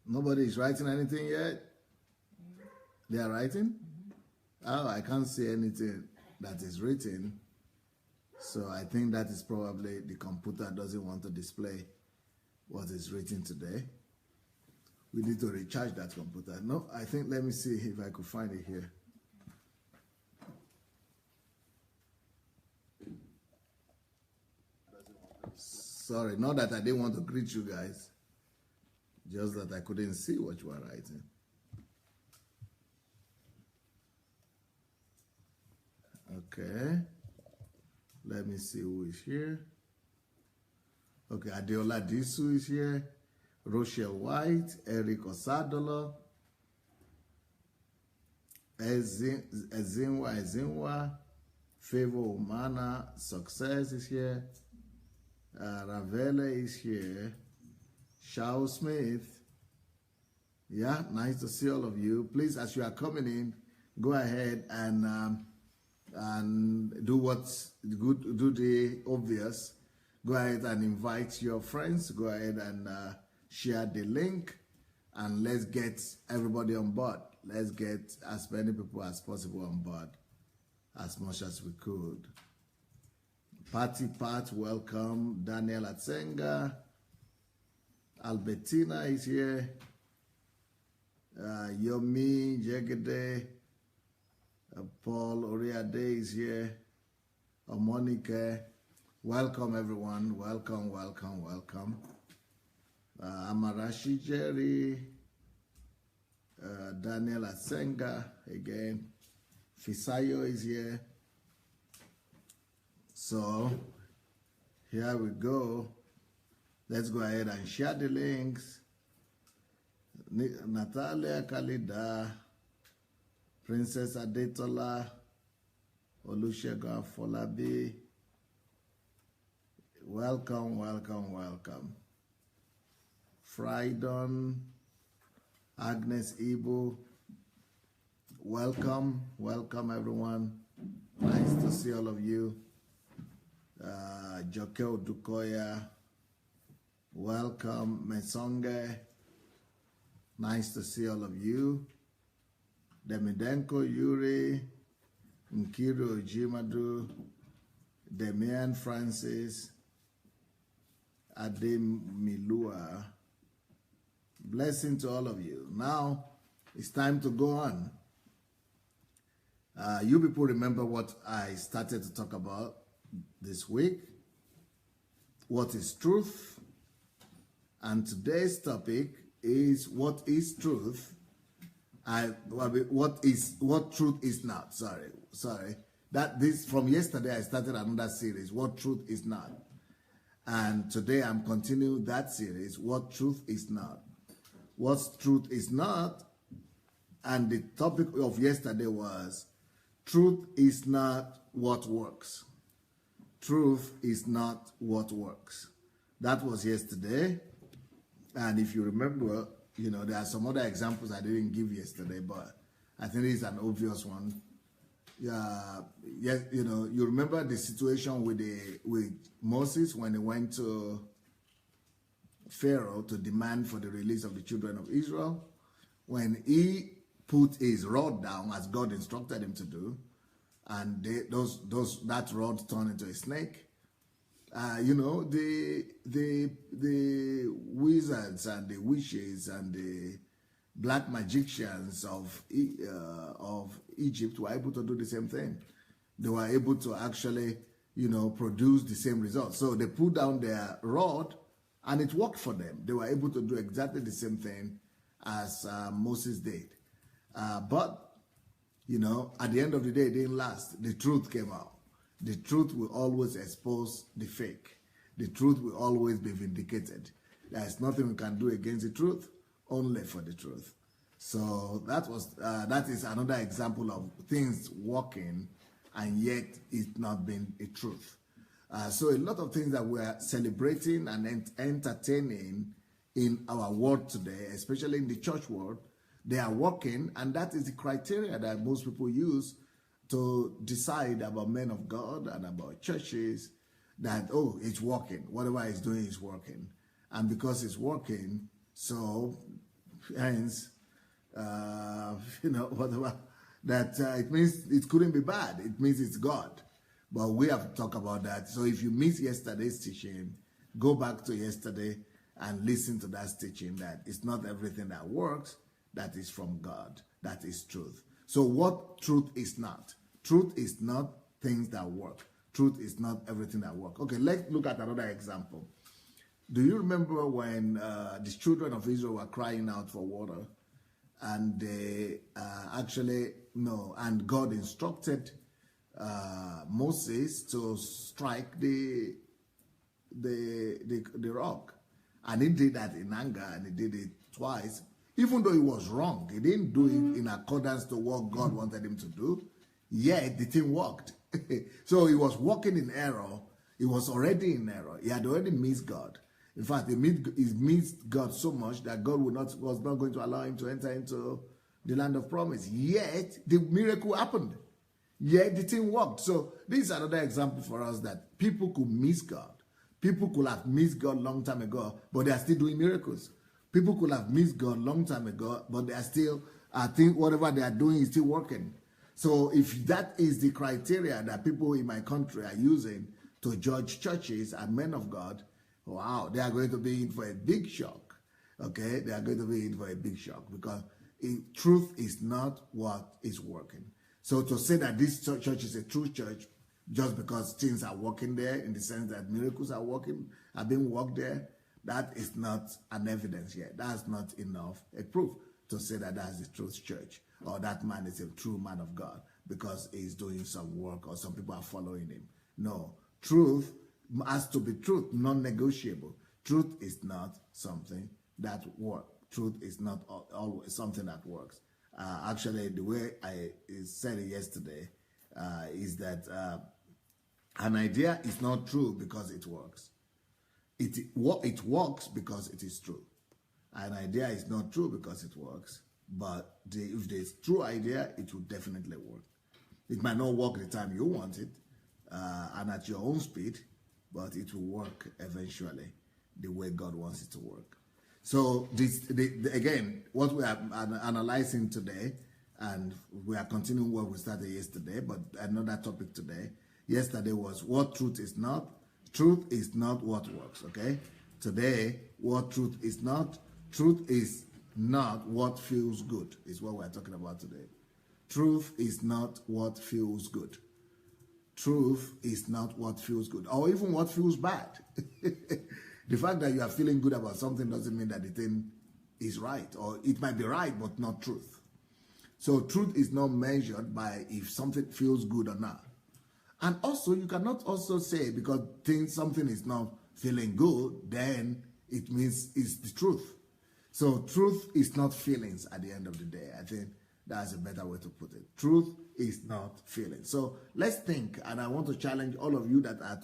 Nobody is writing anything yet? They are writing? Oh, I can't see anything that is written. So I think that is probably the computer doesn't want to display what is written today. We need to recharge that computer. No, I think, let me see if I could find it here. Sorry, not that I didn't want to greet you guys, just that I couldn't see what you were writing. Okay, let me see who is here. Okay, Adeola Disu is here. Rochelle White, Eric Osadolo, Ezinwa, Favor Umana, Success is here. Ravele is here. Shao Smith. Yeah, nice to see all of you. Please, as you are coming in, go ahead and do what's good, do the obvious. Go ahead and invite your friends. Go ahead and share the link, and let's get everybody on board. Let's get as many people as possible on board, as much as we could. Patty Pat, welcome. Daniel Atsenga. Albertina is here. Yomi Jegede. Paul Oriade is here. Monica. Welcome, everyone. Welcome, welcome, welcome. Amarashi Jerry. Daniel Atsenga again. Fisayo is here. So, here we go. Let's go ahead and share the links. Natalia Kalida, Princess Adetola, Olusegun Folabi. Welcome, welcome, welcome. Frydon, Agnes Ibu. Welcome, welcome everyone. Nice to see all of you. Jokel Dukoya, welcome. Mesonge, nice to see all of you. Demidenko Yuri, Nkiru Jimadu, Demian Francis, Adim Milua. Blessing to all of you. Now, it's time to go on. You people remember what I started to talk about this week. What is truth? And today's topic is what is truth? What truth is not? Sorry. From yesterday I started another series. What truth is not? And today I'm continuing that series. What truth is not? What truth is not? And the topic of yesterday was truth is not what works. Truth is not what works. That was yesterday. And if you remember, there are some other examples I didn't give yesterday, but I think it's an obvious one. Yes, you remember the situation with Moses when he went to Pharaoh to demand for the release of the children of Israel. When he put his rod down as God instructed him to do, and that rod turned into a snake. The wizards and the witches and the black magicians of Egypt were able to do the same thing. They were able to actually, produce the same result. So they put down their rod, and it worked for them. They were able to do exactly the same thing as Moses did. But at the end of the day, it didn't last. The truth came out. The truth will always expose the fake. The truth will always be vindicated. There is nothing we can do against the truth, only for the truth. So that is another example of things working, and yet it's not been a truth. So a lot of things that we're celebrating and entertaining in our world today, especially in the church world, they are working, and that is the criteria that most people use to decide about men of God and about churches, that, oh, it's working. Whatever it's doing is working. And because it's working, so hence, whatever, that it means it couldn't be bad. It means it's God. But we have to talk about that. So if you missed yesterday's teaching, go back to yesterday and listen to that teaching that it's not everything that works that is from God. That is truth. So what truth is not? Truth is not things that work. Truth is not everything that works. Okay, let's look at another example. Do you remember when the children of Israel were crying out for water, and they and God instructed Moses to strike the rock, and he did that in anger, and he did it twice, even though it was wrong. He didn't do it in accordance to what God wanted him to do, yet the thing worked. So he was walking in error. He was already in error. He had already missed God. In fact, he missed God so much that God was not going to allow him to enter into the land of promise. Yet the miracle happened. Yet the thing worked. So this is another example for us that people could miss God. People could have missed God long time ago, but they are still doing miracles. People could have missed God long time ago, but they are still, I think whatever they are doing is still working. So if that is the criteria that people in my country are using to judge churches and men of God, wow, they are going to be in for a big shock. Okay, they are going to be in for a big shock because truth is not what is working. So to say that this church is a true church just because things are working there, in the sense that miracles are being worked there, that is not an evidence yet. That's not enough a proof to say that that's the truth church, or that man is a true man of God because he's doing some work or some people are following him. No, truth has to be truth, non-negotiable. Truth is not something that works. Truth is not always something that works. Actually, the way I said it yesterday is that an idea is not true because it works. It works because it is true. An idea is not true because it works, but if there's true idea, it will definitely work. It might not work the time you want it and at your own speed, but it will work eventually the way God wants it to work. So again, what we are analyzing today, and we are continuing what we started yesterday, but another topic today. Yesterday was what truth is not. Truth is not what works, okay? Today, what truth is not. Truth is not what feels good, is what we're talking about today. Truth is not what feels good. Truth is not what feels good, or even what feels bad. The fact that you are feeling good about something doesn't mean that the thing is right, or it might be right, but not truth. So truth is not measured by if something feels good or not. And also, you cannot also say because something is not feeling good, then it means it's the truth. So truth is not feelings at the end of the day. I think that's a better way to put it. Truth is not feelings. So let's think, and I want to challenge all of you that are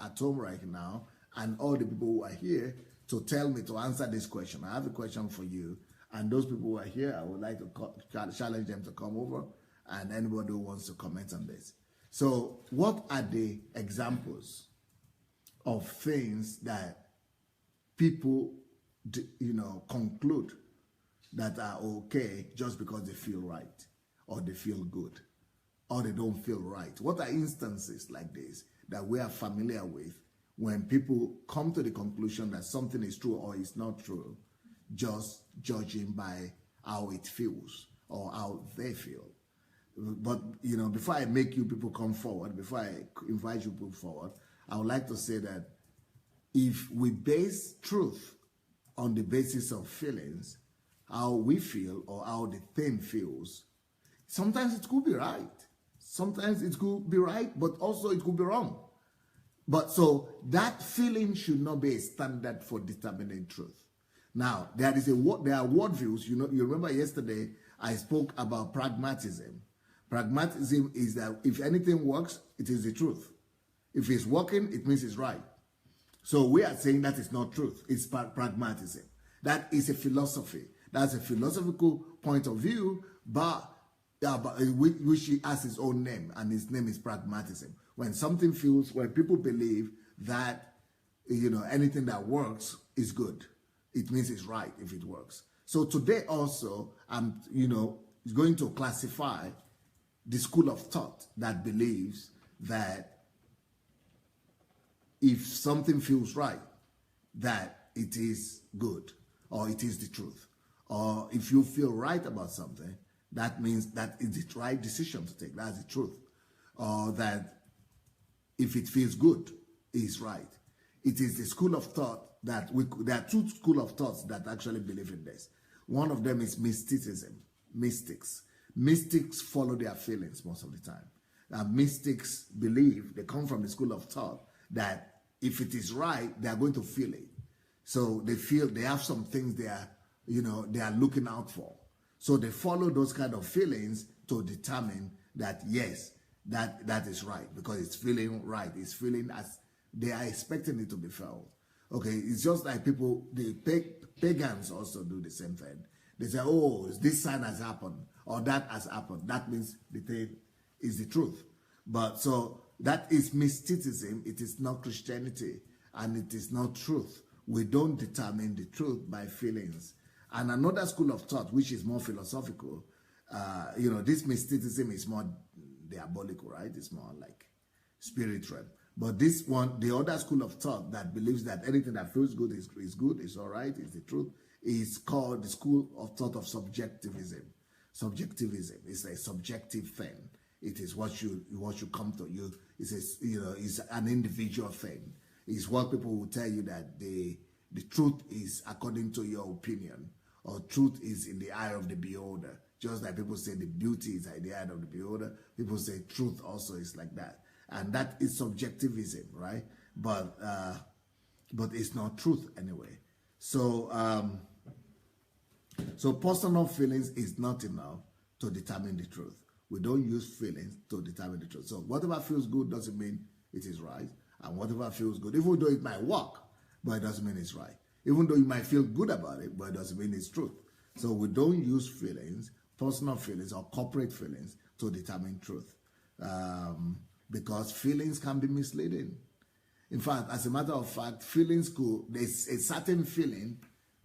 at home right now, and all the people who are here, to tell me, to answer this question. I have a question for you, and those people who are here, I would like to challenge them to come over, and anybody who wants to comment on this. So what are the examples of things that people, conclude that are okay just because they feel right, or they feel good, or they don't feel right? What are instances like this that we are familiar with when people come to the conclusion that something is true or is not true, just judging by how it feels or how they feel? But, before I make you people come forward, before I invite you people forward, I would like to say that if we base truth on the basis of feelings, how we feel or how the thing feels, sometimes it could be right. Sometimes it could be right, but also it could be wrong. But so that feeling should not be a standard for determining truth. Now, there are worldviews. You remember yesterday I spoke about pragmatism. Pragmatism is that if anything works, it is the truth. If it's working, it means it's right. So we are saying that is not truth. It's pragmatism. That is a philosophy. That's a philosophical point of view, but which has its own name, and its name is pragmatism. When people believe that anything that works is good, it means it's right if it works. So today also, I'm, going to classify the school of thought that believes that if something feels right, that it is good, or it is the truth. Or if you feel right about something, that means that it's the right decision to take. That's the truth. Or that if it feels good, it's right. It is the school of thought that there are two schools of thoughts that actually believe in this. One of them is mysticism, mystics. Mystics follow their feelings most of the time. Mystics believe, they come from the school of thought, that if it is right, they are going to feel it. So they feel they have some things they are, they are looking out for. So they follow those kind of feelings to determine that, yes, that is right, because it's feeling right. It's feeling as they are expecting it to be felt. Okay, it's just like people, the pagans also do the same thing. They say, oh, this sign has happened, or that has happened. That means the thing is the truth. But so that is mysticism. It is not Christianity, and it is not truth. We don't determine the truth by feelings. And another school of thought, which is more philosophical, this mysticism is more diabolical, right? It's more like spiritual. But this one, the other school of thought that believes that anything that feels good is good, is all right, is the truth, is called the school of thought of subjectivism. Subjectivism is a subjective thing. It is what you come to you. It's an individual thing. It's what people will tell you that the truth is according to your opinion, or truth is in the eye of the beholder. Just like people say the beauty is in the eye of the beholder, people say truth also is like that. And that is subjectivism, right? But it's not truth anyway. So personal feelings is not enough to determine the truth. We don't use feelings to determine the truth. So whatever feels good doesn't mean it is right. And whatever feels good, even though it might work, but it doesn't mean it's right. Even though you might feel good about it, but it doesn't mean it's truth. So we don't use feelings, personal feelings or corporate feelings, to determine truth. Because feelings can be misleading. In fact, as a matter of fact, a certain feeling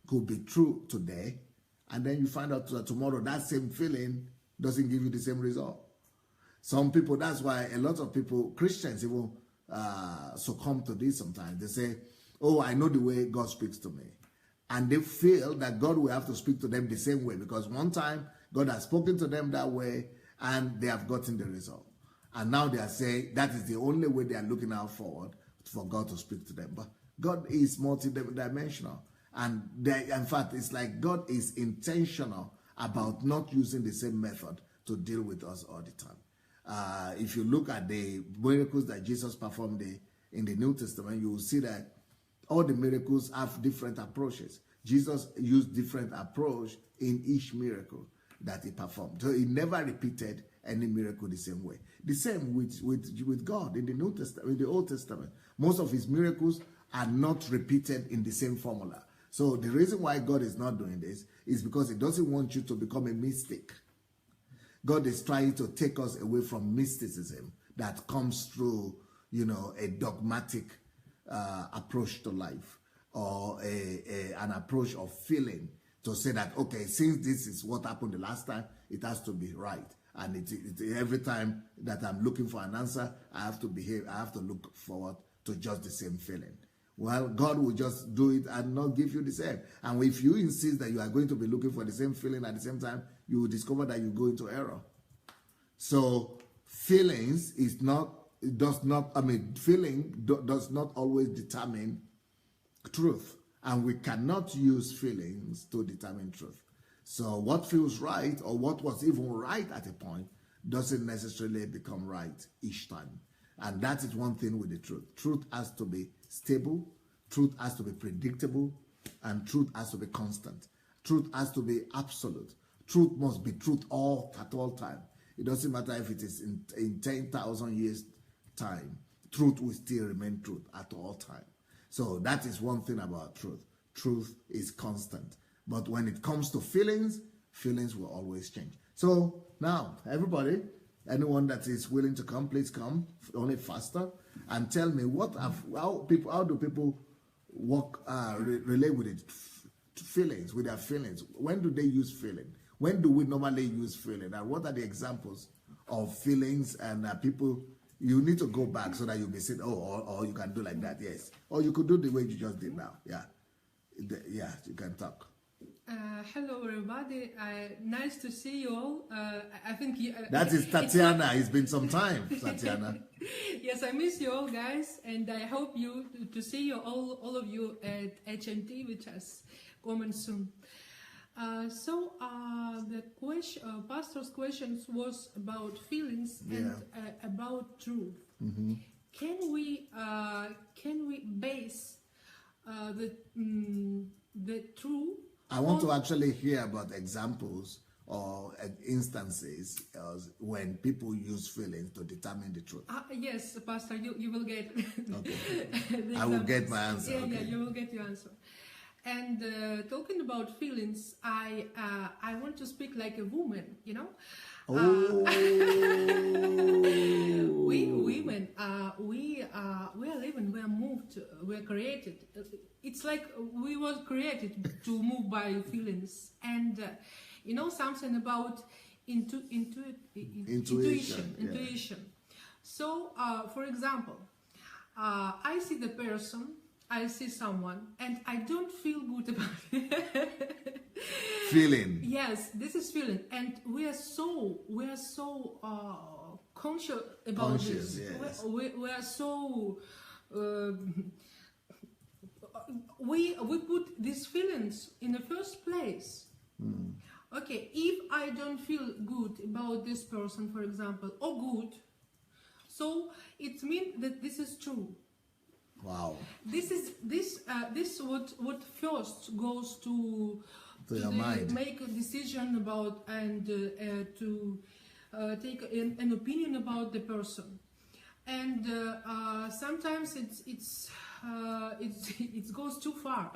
could be true today, and then you find out that tomorrow that same feeling doesn't give you the same result. Some people, that's why a lot of people, Christians even succumb to this sometimes. They say, oh, I know the way God speaks to me. And they feel that God will have to speak to them the same way, because one time God has spoken to them that way and they have gotten the result. And now they are saying that is the only way they are looking out forward for God to speak to them. But God is multidimensional. And in fact, it's like God is intentional about not using the same method to deal with us all the time. If you look at the miracles that Jesus performed in the New Testament, you will see that all the miracles have different approaches. Jesus used different approach in each miracle that he performed. So he never repeated any miracle the same way. The same with God in the New Testament, in the Old Testament. Most of his miracles are not repeated in the same formula. So the reason why God is not doing this is because he doesn't want you to become a mystic. God is trying to take us away from mysticism that comes through, a dogmatic approach to life, or an approach of feeling, to say that, okay, since this is what happened the last time, it has to be right. And every time that I'm looking for an answer, I have to look forward to just the same feeling. Well, God will just do it and not give you the same. And if you insist that you are going to be looking for the same feeling at the same time, you will discover that you go into error. So feelings does not always determine truth. And we cannot use feelings to determine truth. So what feels right, or what was even right at a point, doesn't necessarily become right each time. And that is one thing with the truth. Truth has to be stable, truth has to be predictable, and truth has to be constant. Truth has to be absolute. Truth must be truth at all time. It doesn't matter if it is in 10,000 years' time. Truth will still remain truth at all time. So that is one thing about truth. Truth is constant. But when it comes to feelings, feelings will always change. So now, everybody, anyone that is willing to come, please come, only faster, and tell me how do people relate with it? feelings, with their feelings. When do they use feeling? When do we normally use feeling? And what are the examples of feelings? And people, you need to go back so that you'll be saying, oh, or you can do like that, yes. Or you could do the way you just did now, yeah. Yeah, you can talk. Hello, everybody. Nice to see you all. I think that is Tatiana. It's been some time, Tatiana. Yes, I miss you all, guys, and I hope to see you all of you at HMT, which has coming soon. So the question, pastor's questions was about feelings and about truth. Mm-hmm. Can we base the truth? I want to actually hear about examples or instances when people use feelings to determine the truth. Yes, Pastor, you will get. Okay. I will get my answer. Yeah, okay. Yeah, you will get your answer. And talking about feelings, I want to speak like a woman, you know. Oh. We women, we are living, we are moved, we are created. It's like we were created to move by feelings, and you know something about intuition. So, for example, I see the person, I see someone, and I don't feel good about it. Feeling. Yes, this is feeling, and we are so conscious about this. Yes. We are so we put these feelings in the first place. Okay, if I don't feel good about this person, for example, or good, so it means that this is true. Wow. This what first goes to your mind. Make a decision about and to take an opinion about the person, and sometimes it goes too far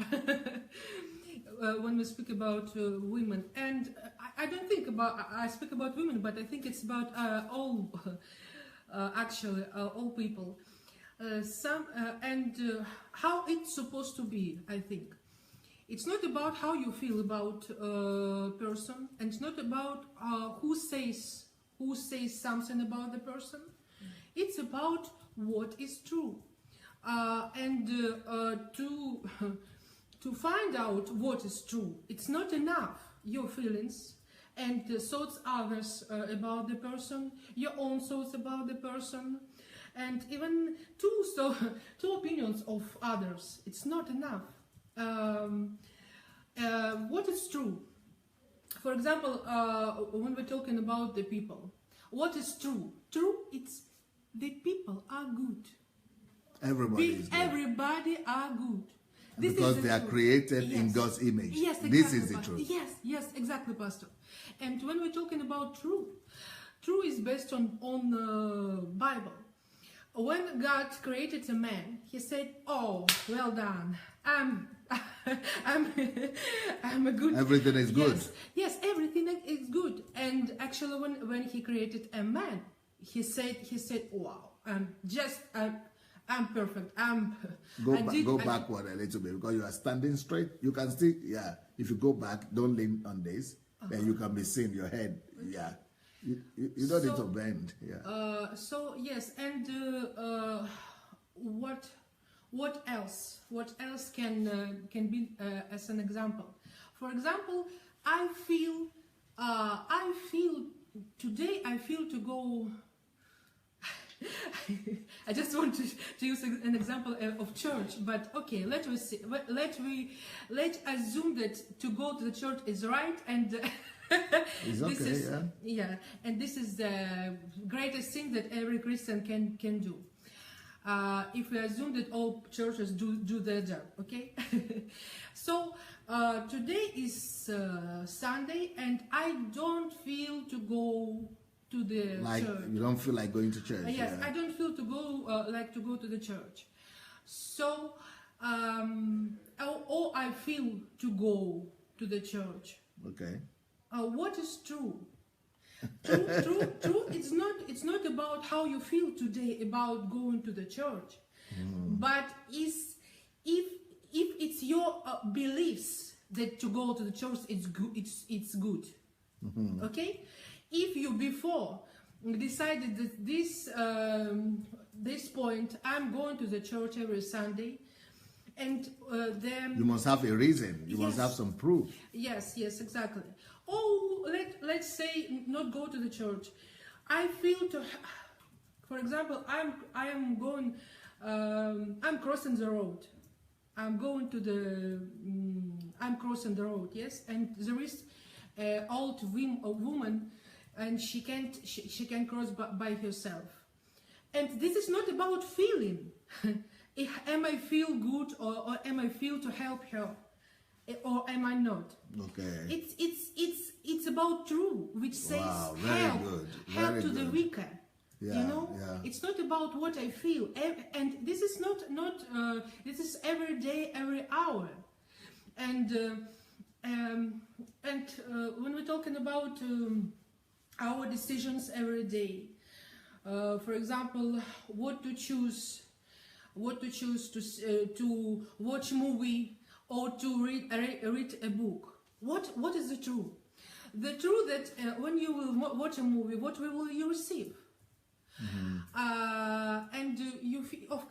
when we speak about women. And I don't think I speak about women, but I think it's about all actually all people. How it's supposed to be. I think it's not about how you feel about person, and it's not about who says something about the person. It's about what is true, and to find out what is true. It's not enough your feelings and thoughts others about the person, your own thoughts about the person, and even two opinions of others. It's not enough. What is true? For example, when we're talking about the people, what is true? True, it's the people are good. Everybody is good. Everybody are good. Because they are created in God's image. Yes, exactly, this is the truth. Yes, exactly, Pastor. And when we're talking about truth is based on Bible. When God created a man, He said, "Oh, well done. I'm a good." Everything is good. Yes, everything is good. And actually, when He created a man, He said, "Wow, I'm perfect. Go backward a little bit, because you are standing straight. You can still, if you go back, don't lean on this, then you can be seen your head. Yeah. You don't need to bend. Yeah. So yes, and what else? What else can be as an example? For example, I feel today. I feel to go. I just want to use an example of church, but okay, let's assume that to go to the church is right, and it's okay, and this is the greatest thing that every Christian can do. If we assume that all churches do their job, okay? So today is Sunday, and I don't feel to go to the church. You don't feel like going to church. Yes, I don't feel to go like to go to the church. So or I feel to go to the church. Okay. What is true? True. It's not about how you feel today about going to the church, but if it's your beliefs that to go to the church it's good. It's good. Okay, if you before decided that this point I'm going to the church every Sunday, and then you must have a reason. You must Yes. have some proof. yes, exactly. Oh, let's say not go to the church. I feel to, for example, I am going. I'm crossing the road. I'm going to the. I'm crossing the road. Yes, and there is an old woman, and she can cross by herself. And this is not about feeling. Am I feel good or am I feel to help her, or am I not? Okay. It's about truth, which says Wow, very help, good, help very to the good. weaker. Yeah, You know, yeah. it's not about what I feel, and this is not this is every day, every hour, and when we're talking about our decisions every day, for example, what to choose to watch movie or to read a book. What is the truth? The truth that when you will watch a movie, what will you receive? And you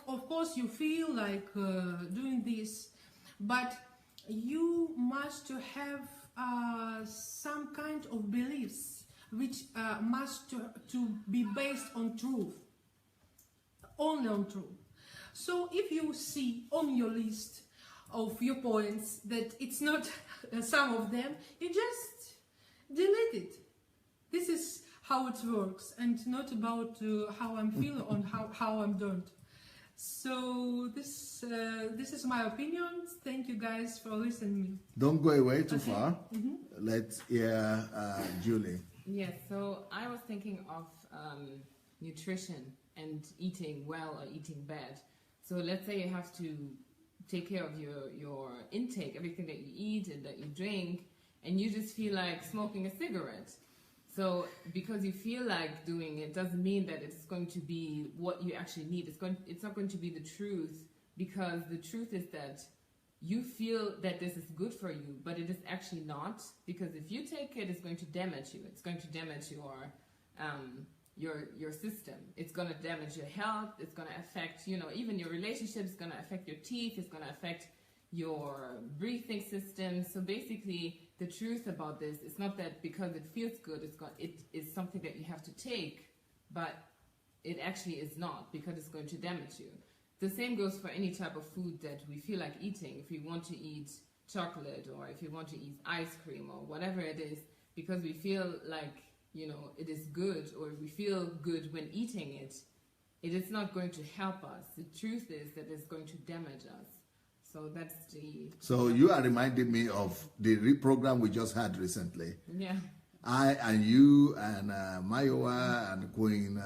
of course you feel like doing this, but you must have some kind of beliefs which must to be based on truth, only on truth. So if you see on your list of your points that it's not some of them, you just delete it. This is how it works, and not about how I'm feeling or how I'm doing. So this is my opinion. Thank you guys for listening. Don't go away too far. Let's hear Julie. Yes, so I was thinking of nutrition and eating well or eating bad. So let's say you have to take care of your intake, everything that you eat and that you drink, and you just feel like smoking a cigarette. So because you feel like doing it doesn't mean that it's going to be what you actually need. It's not going to be the truth, because the truth is that you feel that this is good for you, but it is actually not, because if you take it, it's going to damage you. It's going to damage your system. It's going to damage your health. It's going to affect, even your relationships. It's going to affect your teeth. It's going to affect your breathing system. So basically, the truth about this is not that because it feels good, it is something that you have to take, but it actually is not, because it's going to damage you. The same goes for any type of food that we feel like eating. If we want to eat chocolate, or if you want to eat ice cream, or whatever it is, because we feel like, it is good, or we feel good when eating it, it is not going to help us. The truth is that it's going to damage us. So that's the... So you are reminding me of the program we just had recently. Yeah. I and you and Mayowa and Queen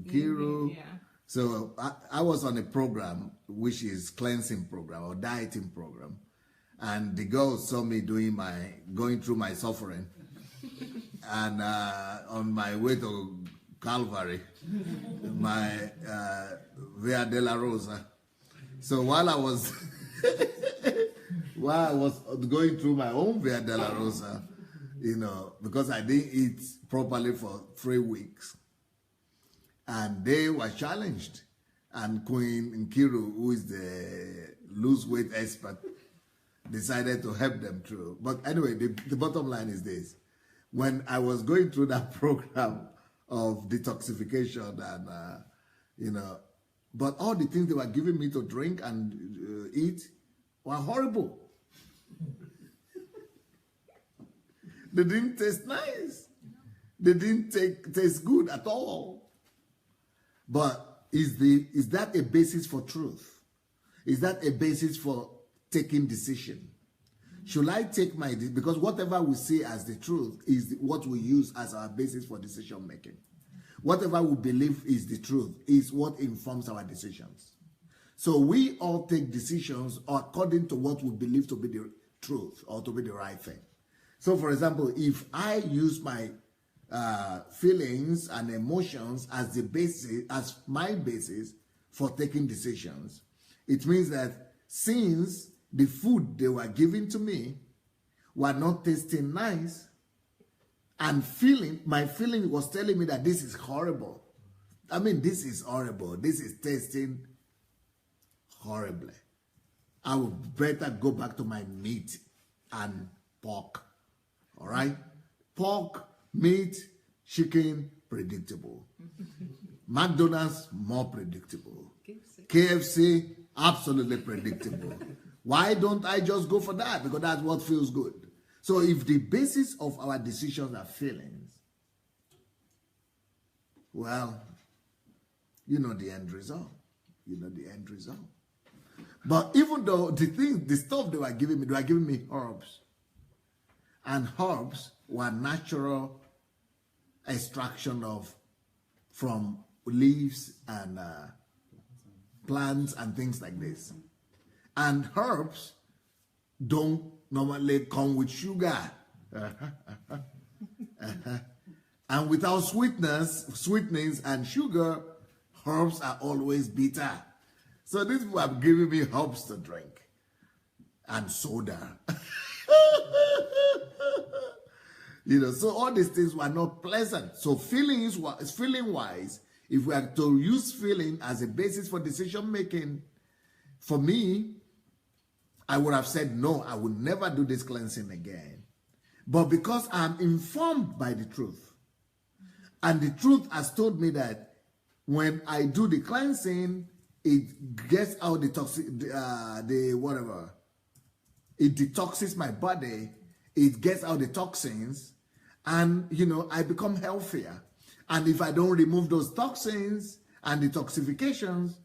Kiru. Yeah. So I was on a program which is cleansing program or dieting program, and the girls saw me going through my suffering, and on my way to Calvary, my Via de la Rosa. So while I was going through my own Via de la Rosa, because I didn't eat properly for 3 weeks, and they were challenged, and Queen Nkiru, who is the lose weight expert, decided to help them through. But anyway, the bottom line is this: when I was going through that program of detoxification and but all the things they were giving me to drink and eat were horrible. They didn't taste nice. They didn't taste good at all. But is that a basis for truth? Is that a basis for taking decision? Should I take because whatever we see as the truth is what we use as our basis for decision making. Whatever we believe is the truth is what informs our decisions. So we all take decisions according to what we believe to be the truth or to be the right thing. So for example, if I use my feelings and emotions as my basis for taking decisions, it means that since the food they were giving to me were not tasting nice, and my feeling was telling me that this is horrible. I mean, this is horrible. This is tasting horribly. I would better go back to my meat and pork. All right? Pork, meat, chicken, predictable. McDonald's, more predictable. KFC, absolutely predictable. Why don't I just go for that? Because that's what feels good. So if the basis of our decisions are feelings, well, you know the end result. You know the end result. But even though the stuff they were giving me herbs. And herbs were natural extraction from leaves and plants and things like this. And herbs don't normally come with sugar. And without sweetness and sugar, herbs are always bitter. So these people have given me herbs to drink and soda. You know, so all these things were not pleasant. So feeling-wise, if we are to use feeling as a basis for decision making, for me, I would have said, no, I would never do this cleansing again. But because I'm informed by the truth, and the truth has told me that when I do the cleansing, it gets out the toxic, it detoxes my body, it gets out the toxins, and, you know, I become healthier. And if I don't remove those toxins and detoxifications,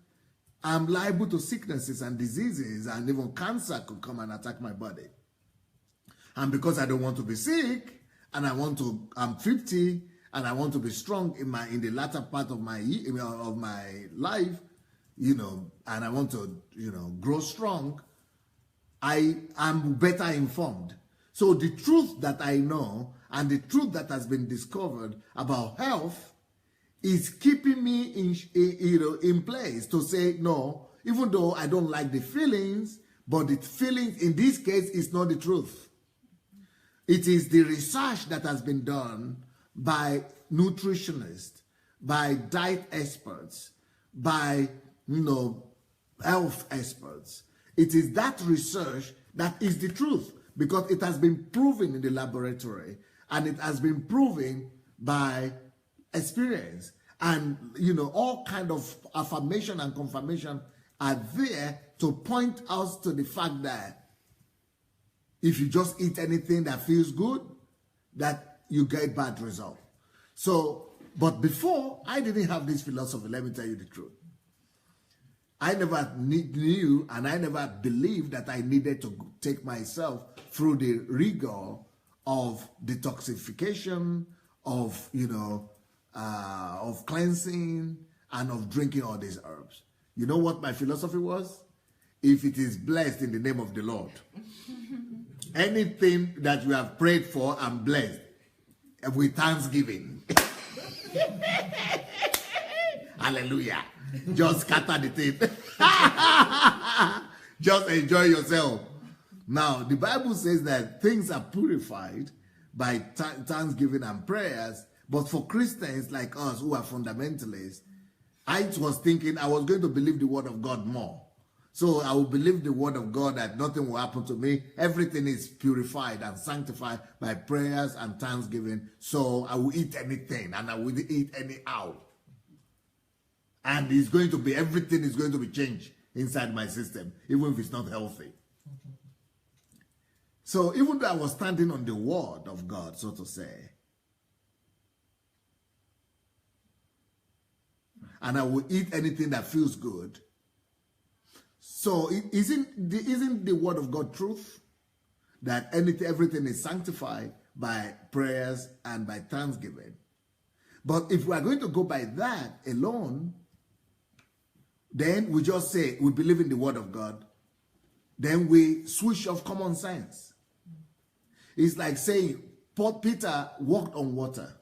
I'm liable to sicknesses and diseases, and even cancer could come and attack my body. And because I don't want to be sick, and I'm 50, and I want to be strong in the latter part of my life, you know, and I want to, you know, grow strong, I am better informed. So the truth that I know and the truth that has been discovered about health is keeping me in place to say, no, even though I don't like the feelings, but the feelings in this case is not the truth. It is the research that has been done by nutritionists, by diet experts, by, you know, health experts. It is that research that is the truth, because it has been proven in the laboratory and it has been proven by experience. And, you know, all kind of affirmation and confirmation are there to point us to the fact that if you just eat anything that feels good, that you get bad result. So, but before, I didn't have this philosophy, let me tell you the truth. I never knew and I never believed that I needed to take myself through the rigor of detoxification, of, you know, of cleansing, and of drinking all these herbs. You know what my philosophy was? If it is blessed in the name of the Lord, anything that you have prayed for, I'm blessed with thanksgiving. Hallelujah. Just scatter the thing. Just enjoy yourself. Now, the Bible says that things are purified by thanksgiving and prayers, but for Christians like us who are fundamentalists, I was thinking I was going to believe the word of God more. So I will believe the word of God that nothing will happen to me. Everything is purified and sanctified by prayers and thanksgiving. So I will eat anything and I will eat anyhow. And everything is going to be changed inside my system, even if it's not healthy. So even though I was standing on the word of God, so to say, and I will eat anything that feels good, so isn't the word of God truth? That everything is sanctified by prayers and by thanksgiving. But if we are going to go by that alone, then we just say we believe in the word of God. Then we switch off common sense. It's like saying Peter walked on water.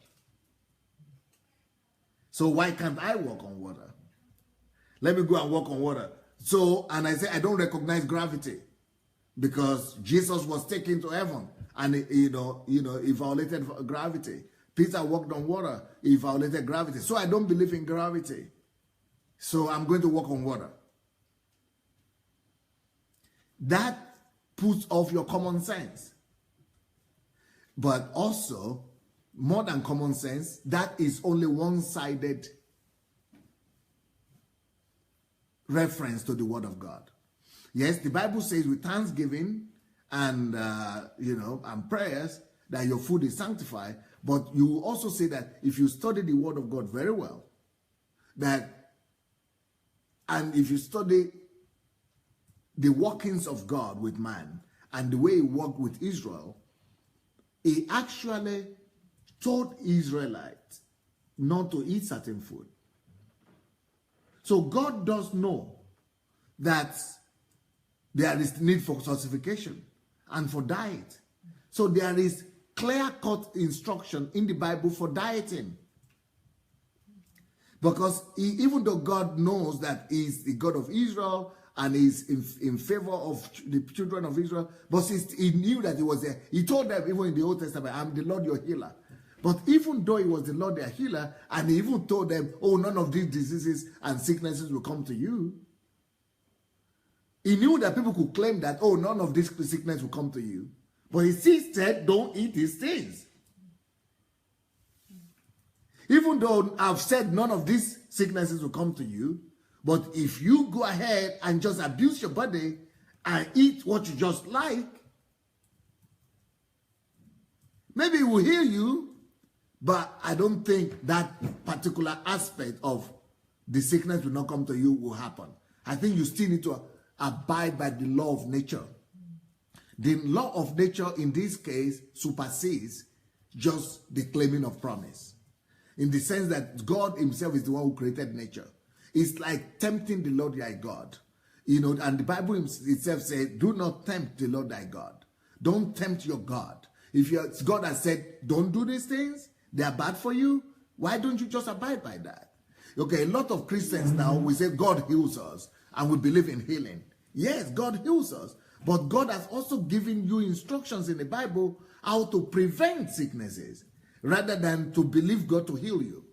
So why can't I walk on water? Let me go and walk on water. So, and I say I don't recognize gravity because Jesus was taken to heaven and he violated gravity. Peter walked on water, he violated gravity. So I don't believe in gravity. So I'm going to walk on water. That puts off your common sense. But also, more than common sense, that is only one-sided reference to the Word of God. Yes, the Bible says with thanksgiving and and prayers that your food is sanctified, but you will also say that if you study the Word of God very well, and if you study the workings of God with man and the way he worked with Israel, he actually told Israelites not to eat certain food. So God does know that there is need for sanctification and for diet. So there is clear-cut instruction in the Bible for dieting. Because even though God knows that he is the God of Israel and is in favor of the children of Israel, but he knew that he was there. He told them, even in the Old Testament, I'm the Lord your healer. But even though he was the Lord their healer, and he even told them, oh, none of these diseases and sicknesses will come to you, he knew that people could claim that, oh, none of this sickness will come to you. But he still said, don't eat these things. Even though I've said none of these sicknesses will come to you, but if you go ahead and just abuse your body and eat what you just like, maybe it will heal you, but I don't think that particular aspect of the sickness will not come to you will happen. I think you still need to abide by the law of nature. The law of nature in this case supersedes just the claiming of promise. In the sense that God himself is the one who created nature. It's like tempting the Lord thy God. And the Bible itself says, do not tempt the Lord thy God. Don't tempt your God. If God has said, don't do these things, they are bad for you, why don't you just abide by that? Okay, a lot of Christians now, we say God heals us, and we believe in healing. Yes, God heals us, but God has also given you instructions in the Bible how to prevent sicknesses, rather than to believe God to heal you.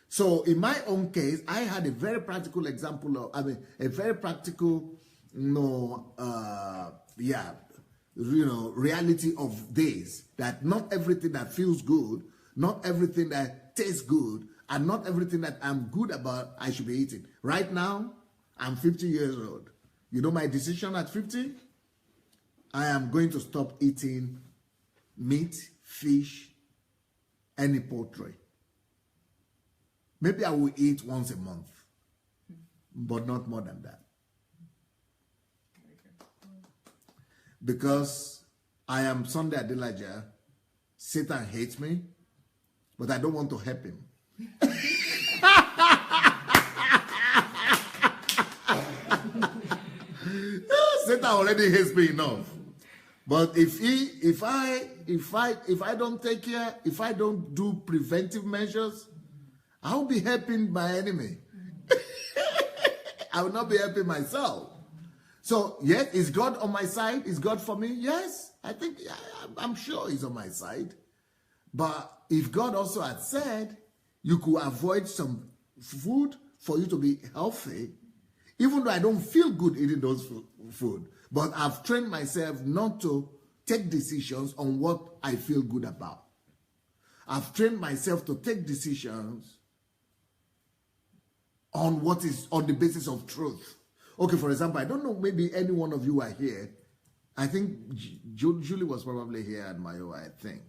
So in my own case, I had a very practical example of, a very practical, reality of days, that not everything that feels good, not everything that tastes good, and not everything that I'm good about, I should be eating. Right now, I'm 50 years old. You know my decision at 50? I am going to stop eating meat, fish, any poultry. Maybe I will eat once a month, but not more than that. Because I am Sandey Adelaja, Satan hates me, but I don't want to help him. Satan already hates me enough. But if I don't take care, if I don't do preventive measures, I'll be helping my enemy. I will not be helping myself. So, yes, is God on my side? Is God for me? Yes, I'm sure he's on my side. But if God also had said you could avoid some food for you to be healthy, even though I don't feel good eating those food, but I've trained myself not to take decisions on what I feel good about. I've trained myself to take decisions on what is on the basis of truth. Okay, for example, I don't know, maybe any one of you are here. I think Julie was probably here at Mayo, I think.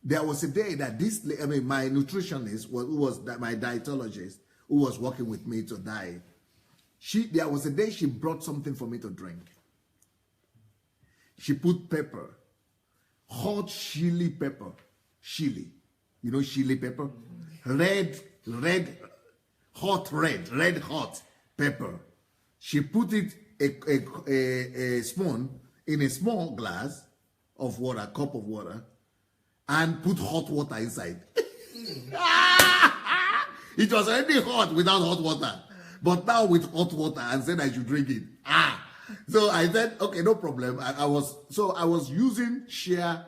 There was a day that my nutritionist, who was my dietologist, who was working with me to diet, there was a day she brought something for me to drink. She put pepper, hot chili pepper, chili. You know chili pepper? Red hot pepper. She put it a spoon in a small glass of water, cup of water, and put hot water inside. It was already hot without hot water, but now with hot water, and said I should drink it. So I said, okay, no problem. I was using sheer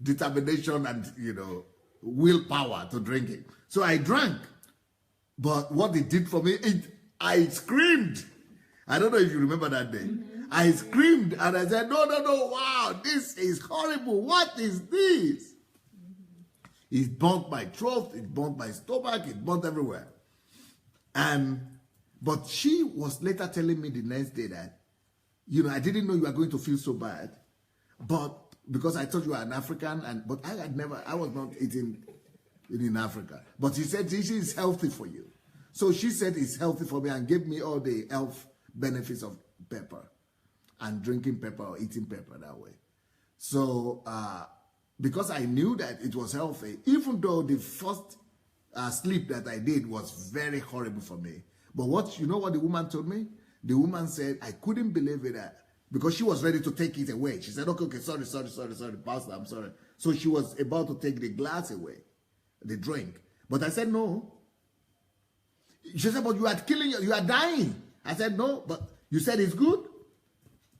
determination and, willpower to drink it. So I drank. But what it did for me, I screamed. I don't know if you remember that day. I screamed and I said, no, wow, this is horrible. What is this? It burnt my throat, it burnt my stomach, it burnt everywhere. But she was later telling me the next day that, I didn't know you were going to feel so bad. But because I thought you were an African, but I was not eating in Africa. But she said this is healthy for you. So she said it's healthy for me and gave me all the health benefits of pepper and drinking pepper or eating pepper that way. So because I knew that it was healthy, even though the first sleep that I did was very horrible for me. But what the woman told me? The woman said, I couldn't believe it, because she was ready to take it away. She said, okay, sorry, Pastor, I'm sorry. So she was about to take the glass away, the drink. But I said, no. She said, but you are dying. I said, no, but you said it's good.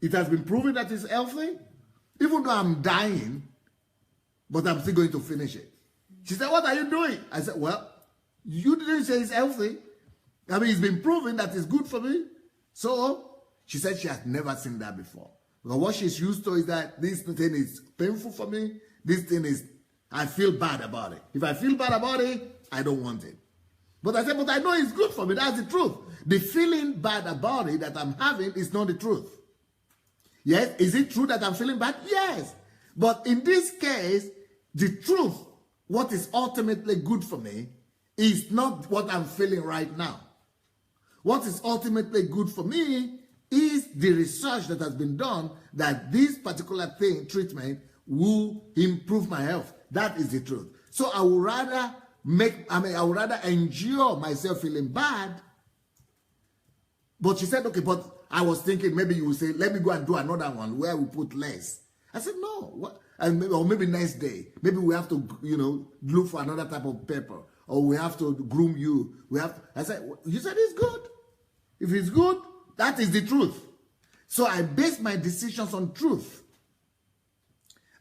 It has been proven that it's healthy. Even though I'm dying, but I'm still going to finish it. She said, what are you doing? I said, well, you didn't say it's healthy. I mean, it's been proven that it's good for me. So she said she has never seen that before. Because what she's used to is that this thing is painful for me. This thing is, I feel bad about it. If I feel bad about it, I don't want it. But I said, but I know it's good for me. That's the truth. The feeling bad about it that I'm having is not the truth. Yes, is it true that I'm feeling bad? Yes. But in this case, the truth, what is ultimately good for me, is not what I'm feeling right now. What is ultimately good for me is the research that has been done that this particular treatment will improve my health. That is the truth. So I would rather endure myself feeling bad. But she said, okay, but I was thinking maybe you would say, let me go and do another one where we put less. I said, no. What? Or maybe next day. Maybe we have to, look for another type of pepper. Or we have to groom you. I said, you said it's good. If it's good, that is the truth. So I based my decisions on truth.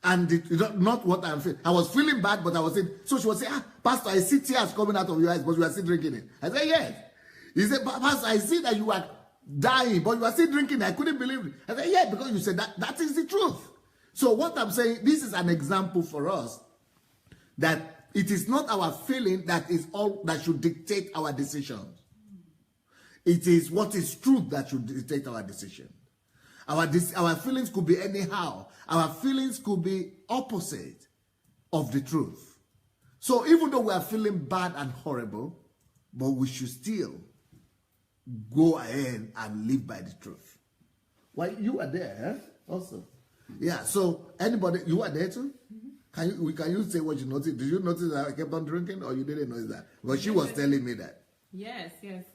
And not what I'm feeling. I was feeling bad, but I was saying, so she was saying, Pastor, I see tears coming out of your eyes, but you are still drinking it. I said, yes. He said, Pastor, I see that you are dying, but you are still drinking it. I couldn't believe it. I said, yeah, because you said that is the truth. So what I'm saying, this is an example for us that it is not our feeling that is all that should dictate our decisions. It is what is truth that should dictate our decision. Our feelings could be anyhow. Our feelings could be opposite of the truth. So even though we are feeling bad and horrible, but we should still go ahead and live by the truth. Well, you are there, also. Yeah, so anybody, you are there too? Mm-hmm. Can you say what you noticed? Did you notice that I kept on drinking, or you didn't notice that? Well, she was telling me that. Yes.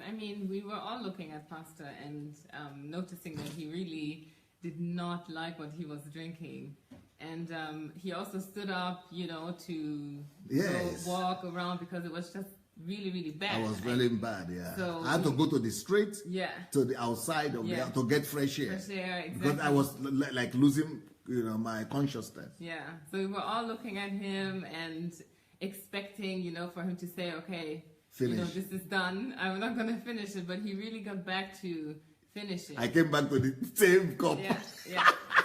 I mean, we were all looking at Pastor and noticing that he really did not like what he was drinking. And he also stood up, to go walk around because it was just really, really bad. I was feeling bad, yeah. So I had to go to the street, to the outside of to get fresh air. Fresh air, exactly. Because I was like losing, my consciousness. Yeah. So we were all looking at him and expecting, for him to say, okay, finish. This is done. I'm not going to finish it, but he really got back to finishing. I came back to the same cup. Yeah,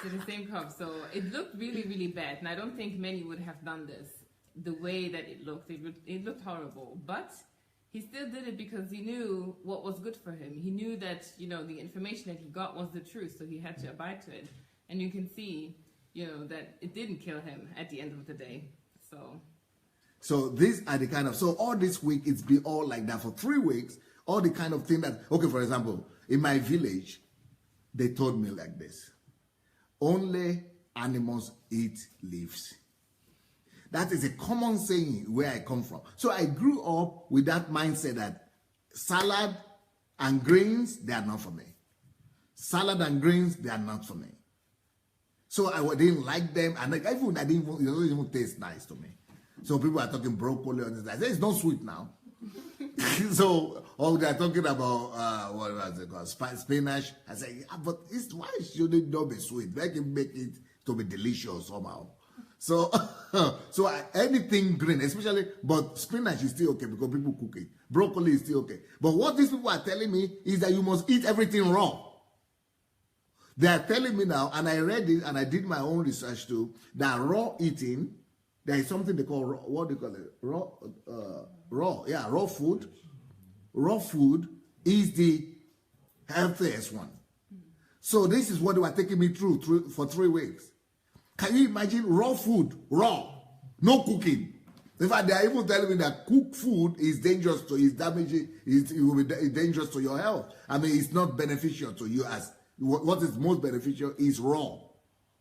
to the same cup. So it looked really, really bad. And I don't think many would have done this the way that it looked. It looked horrible. But he still did it because he knew what was good for him. He knew that, the information that he got was the truth. So he had to abide to it. And you can see, that it didn't kill him at the end of the day. So these are the kind of, all this week, it's been all like that for 3 weeks, all the kind of thing that, okay, for example, in my village, they told me like this, only animals eat leaves. That is a common saying where I come from. So I grew up with that mindset that salad and grains, they are not for me. Salad and grains, they are not for me. So I didn't like them, and it doesn't even taste nice to me. So people are talking broccoli and this. I say it's not sweet now. So, they're talking about, what was it called? Spinach. I said, yeah, but why should it not be sweet? Make it to be delicious somehow. So, anything green, especially, but spinach is still okay because people cook it. Broccoli is still okay. But what these people are telling me is that you must eat everything raw. They are telling me now, and I read it, and I did my own research too, that raw eating, there is something they call, what do you call it? Raw food. Raw food is the healthiest one. So this is what they were taking me through for 3 weeks. Can you imagine raw food, raw, no cooking? In fact, they are even telling me that cooked food is dangerous to, is damaging, it will be dangerous to your health. I mean, it's not beneficial to you. As what is most beneficial is raw.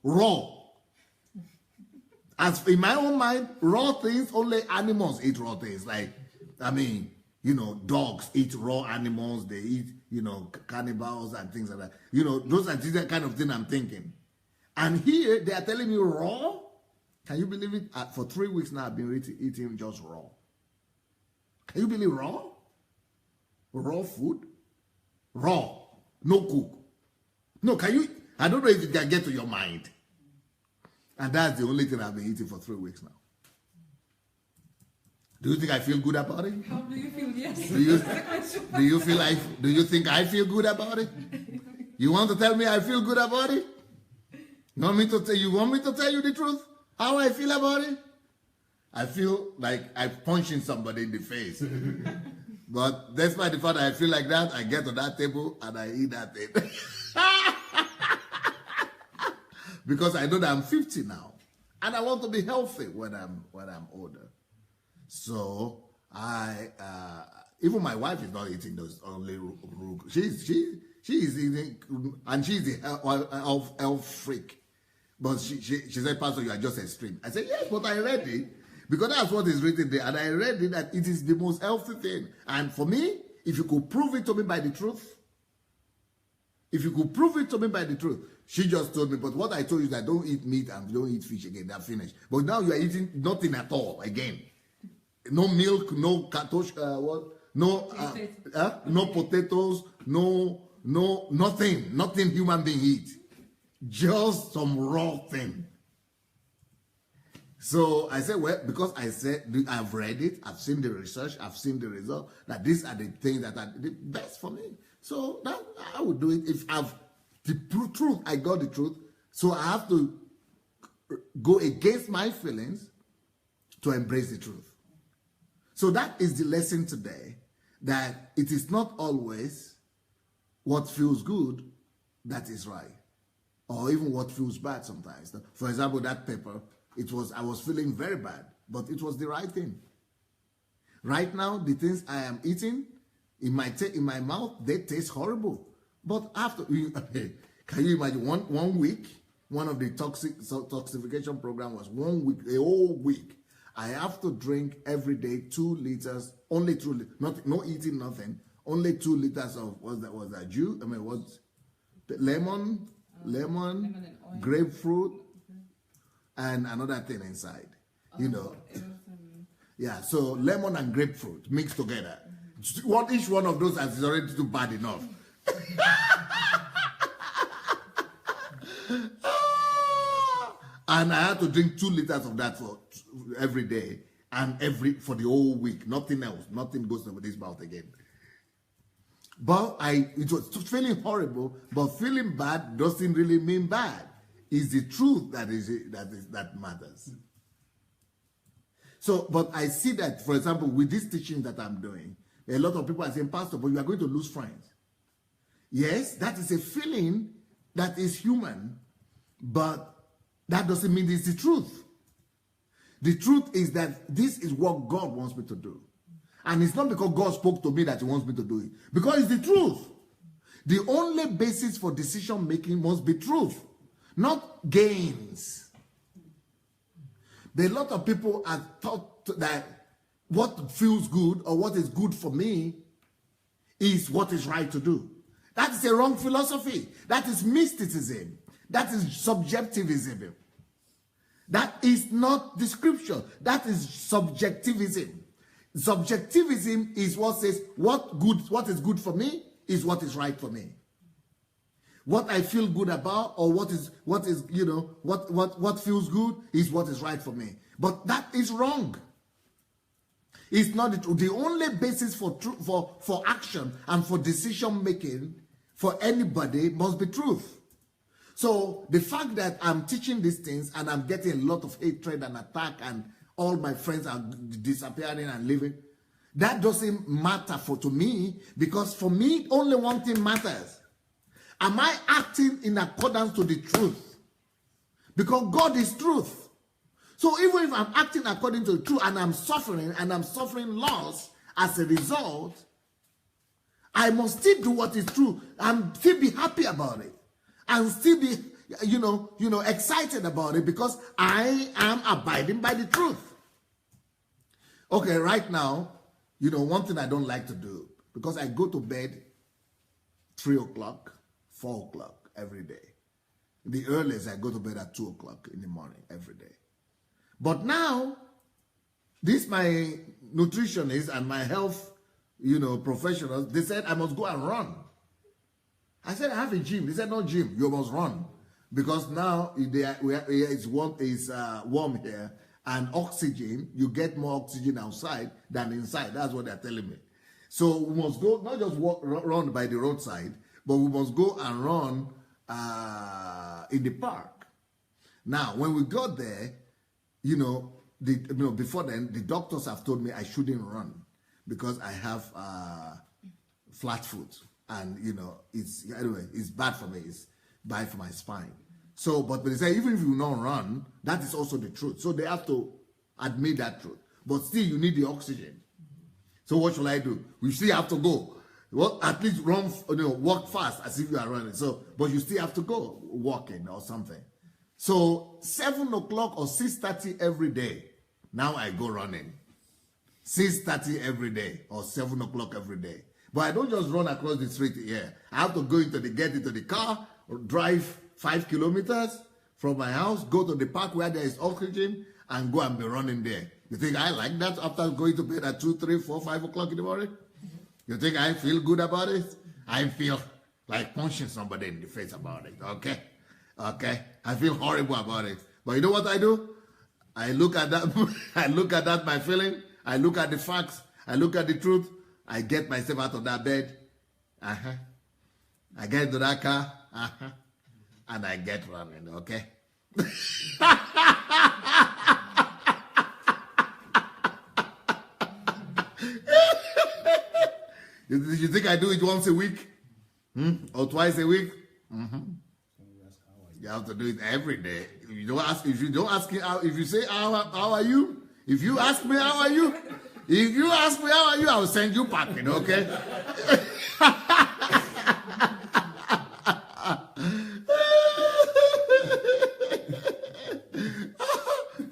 Raw. As in my own mind, raw things, only animals eat raw things. Like, I mean, dogs eat raw animals. They eat, cannibals and things like that. Those are the kind of thing I'm thinking. And here, they are telling me raw. Can you believe it? For 3 weeks now, I've been eating just raw. Can you believe raw? Raw food? Raw. No cook. No, I don't know if it can get to your mind. And that's the only thing I've been eating for 3 weeks now. Do you think I feel good about it? How do you feel? Yes. Do you think I feel good about it? You want to tell me I feel good about it? You want me to tell you the truth? How I feel about it? I feel like I'm punching somebody in the face. But despite the fact that I feel like that, I get to that table and I eat that thing. Because I know that I'm 50 now. And I want to be healthy when I'm older. So even my wife is not eating those only she's eating, and she's the health freak. But she said, Pastor, you are just extreme. I said, yes, but I read it because that's what is written there. And I read it that it is the most healthy thing. And for me, if you could prove it to me by the truth, she just told me, but what I told you is that don't eat meat and don't eat fish again. They're finished. But now you are eating nothing at all again. No milk, no no potatoes, nothing human being eat. Just some raw thing. So I said, well, because I've read it, I've seen the research, I've seen the result, that these are the things that are the best for me. So that I would do it if I've the truth, I got the truth. So I have to go against my feelings to embrace the truth. So that is the lesson today, that it is not always what feels good that is right. Or even what feels bad sometimes. For example, that pepper, I was feeling very bad, but it was the right thing. Right now, the things I am eating in my mouth, they taste horrible. But after, can you imagine one week, one of the toxification program was 1 week, a whole week. I have to drink every day 2 liters, only 2 liters, no eating nothing, only 2 liters of, was that juice? I mean, what's lemon, grapefruit, and another thing inside, Yeah, so lemon and grapefruit mixed together. Each one of those is already too bad enough. And I had to drink 2 liters of that for every day and for the whole week. Nothing else. Nothing goes over this mouth again. But it was feeling horrible, but feeling bad doesn't really mean bad. It's the truth that matters. So, but I see that, for example, with this teaching that I'm doing, a lot of people are saying, Pastor, but you are going to lose friends. Yes, that is a feeling that is human, but that doesn't mean it's the truth. The truth is that this is what God wants me to do. And it's not because God spoke to me that he wants me to do it. Because it's the truth. The only basis for decision making must be truth, not gains. There are a lot of people are taught that what feels good or what is good for me is what is right to do. That is a wrong philosophy. That is mysticism. That is subjectivism. That is not the scripture. That is subjectivism. Subjectivism is what says what is good for me is what is right for me. What I feel good about, or what feels good is what is right for me. But that is wrong. It's not the truth. The only basis for action and for decision making for anybody must be truth. So the fact that I'm teaching these things and I'm getting a lot of hatred and attack and all my friends are disappearing and leaving, that doesn't matter to me, because for me only one thing matters. Am I acting in accordance to the truth? Because God is truth. So even if I'm acting according to the truth and I'm suffering loss as a result, I must still do what is true and still be happy about it and still be excited about it, because I am abiding by the truth. Okay, right now, one thing I don't like to do, because I go to bed 3 o'clock, 4 o'clock every day. The earliest I go to bed at 2 o'clock in the morning every day. But now, this my nutritionist and my health, professionals, they said I must go and run. I said I have a gym. They said no gym, you must run, because now it's warm here, and oxygen, you get more oxygen outside than inside. That's what they're telling me. So we must go, not just run by the roadside, but we must go and run in the park. Now, when we got there, before then, the doctors have told me I shouldn't run because I have flat foot, and it's bad for me. It's bad for my spine. So, but they say even if you don't run, that is also the truth. So they have to admit that truth. But still, you need the oxygen. So what should I do? We still have to go. Well, at least run, walk fast as if you are running. So, but you still have to go walking or something. So 7 o'clock or 6:30 every day. Now I go running. 6:30 every day or 7 o'clock every day. But I don't just run across the street here. I have to get into the car, or drive 5 kilometers from my house, go to the park where there is oxygen, and go and be running there. You think I like that after going to bed at 2, 3, 4, 5 o'clock in the morning? You think I feel good about it? I feel like punching somebody in the face about it, okay? I feel horrible about it. But you know what I do? I look at that, my feeling, I look at the facts, I look at the truth, I get myself out of that bed, I get into that car, and I get running, okay? You think I do it once a week? Or twice a week? You have to do it every day. If you ask me how are you? If you ask me how are you? If you ask me how are you, I will send you packing, okay?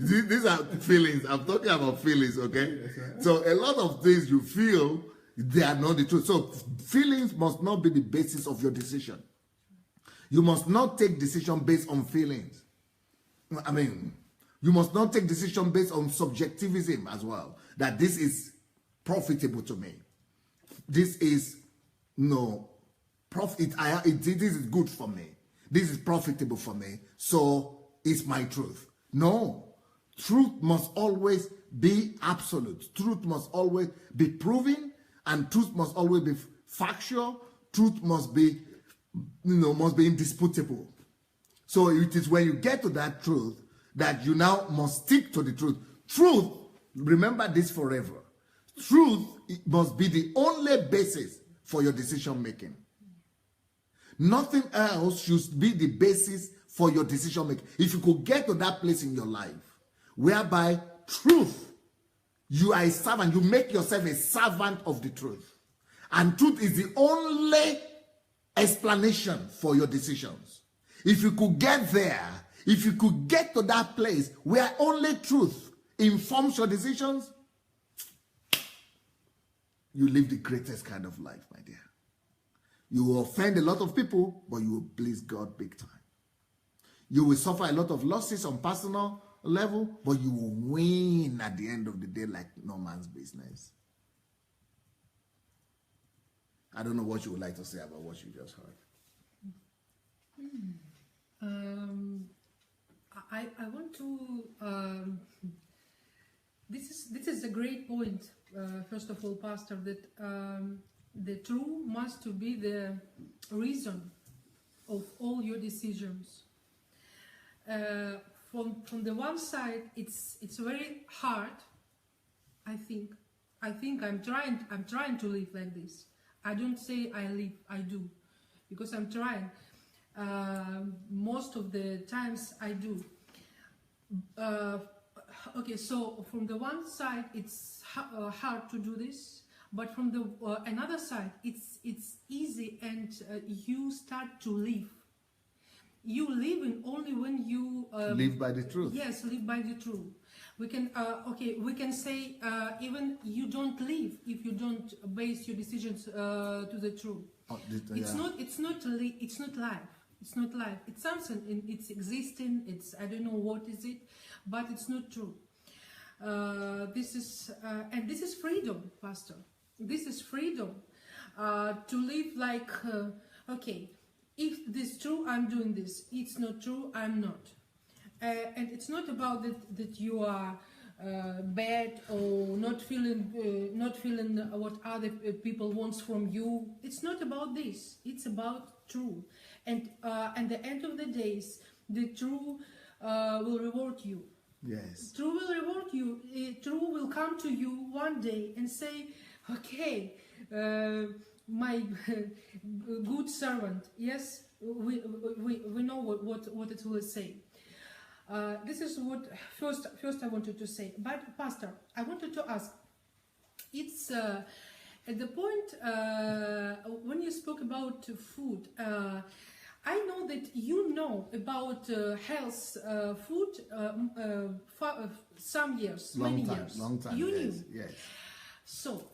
These are feelings. I'm talking about feelings, okay? So a lot of things you feel, they are not the truth. So feelings must not be the basis of your decision. You must not take decision based on feelings. I mean, you must not take decision based on subjectivism as well. That this is profitable to me. This is profit. This is good for me. This is profitable for me. So it's my truth. No. Truth must always be absolute. Truth must always be proven, and truth must always be factual. Truth must be, indisputable. So it is when you get to that truth that you now must stick to the truth. Truth, remember this forever. Truth must be the only basis for your decision making. Nothing else should be the basis for your decision making. If you could get to that place in your life whereby truth, you are a servant, you make yourself a servant of the truth. And truth is the only explanation for your decisions. If you could get there, if you could get to that place where only truth informs your decisions, you live the greatest kind of life, my dear. You will offend a lot of people, but you will please God big time. You will suffer a lot of losses on personal, level, but you will win at the end of the day like no man's business. I don't know what you would like to say about what you just heard. I want to. This is a great point. First of all, Pastor, that the truth must to be the reason of all your decisions. From the one side, it's very hard. I think I'm trying to live like this. I don't say I live, I do, because I'm trying. Most of the times I do. Okay, so from the one side it's hard to do this, but from the another side it's easy, and you start to live. You live in only when you live by the truth. Yes, live by the truth. We can we can say even you don't live if you don't base your decisions to the truth. It's not life. It's not life. It's something. It's existing. It's, I don't know what is it, but it's not true. This is and this is freedom, Pastor. This is freedom to live like okay. If this is true, I'm doing this. It's not true, I'm not. And it's not about that you are bad or not feeling what other people want from you. It's not about this. It's about truth. And at the end of the days, the truth will reward you. Yes. Truth will reward you. Truth will come to you one day and say, okay, my good servant. Yes, we know what it will say. This is what first I wanted to say. But Pastor, I wanted to ask. It's at the point when you spoke about food. I know that you know about health food some years, many years. Long time. You yes, knew. Yes. So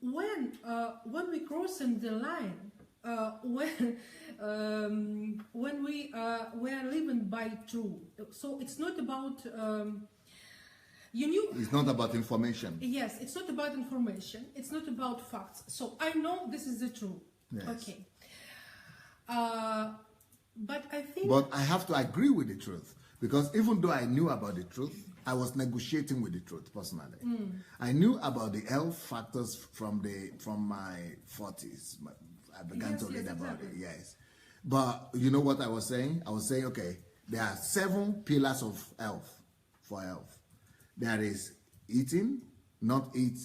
when we crossing the line, when we are living by truth, so it's not about you knew. It's not about information. Yes, it's not about information. It's not about facts. So I know this is the truth. Yes. Okay. But I think. But I have to agree with the truth, because even though I knew about the truth, I was negotiating with the truth personally. I knew about the health factors from my 40s. I began to read about it. Yes, but you know what I was saying? I was saying, okay, there are 7 pillars of health for health. There is eating, not eat.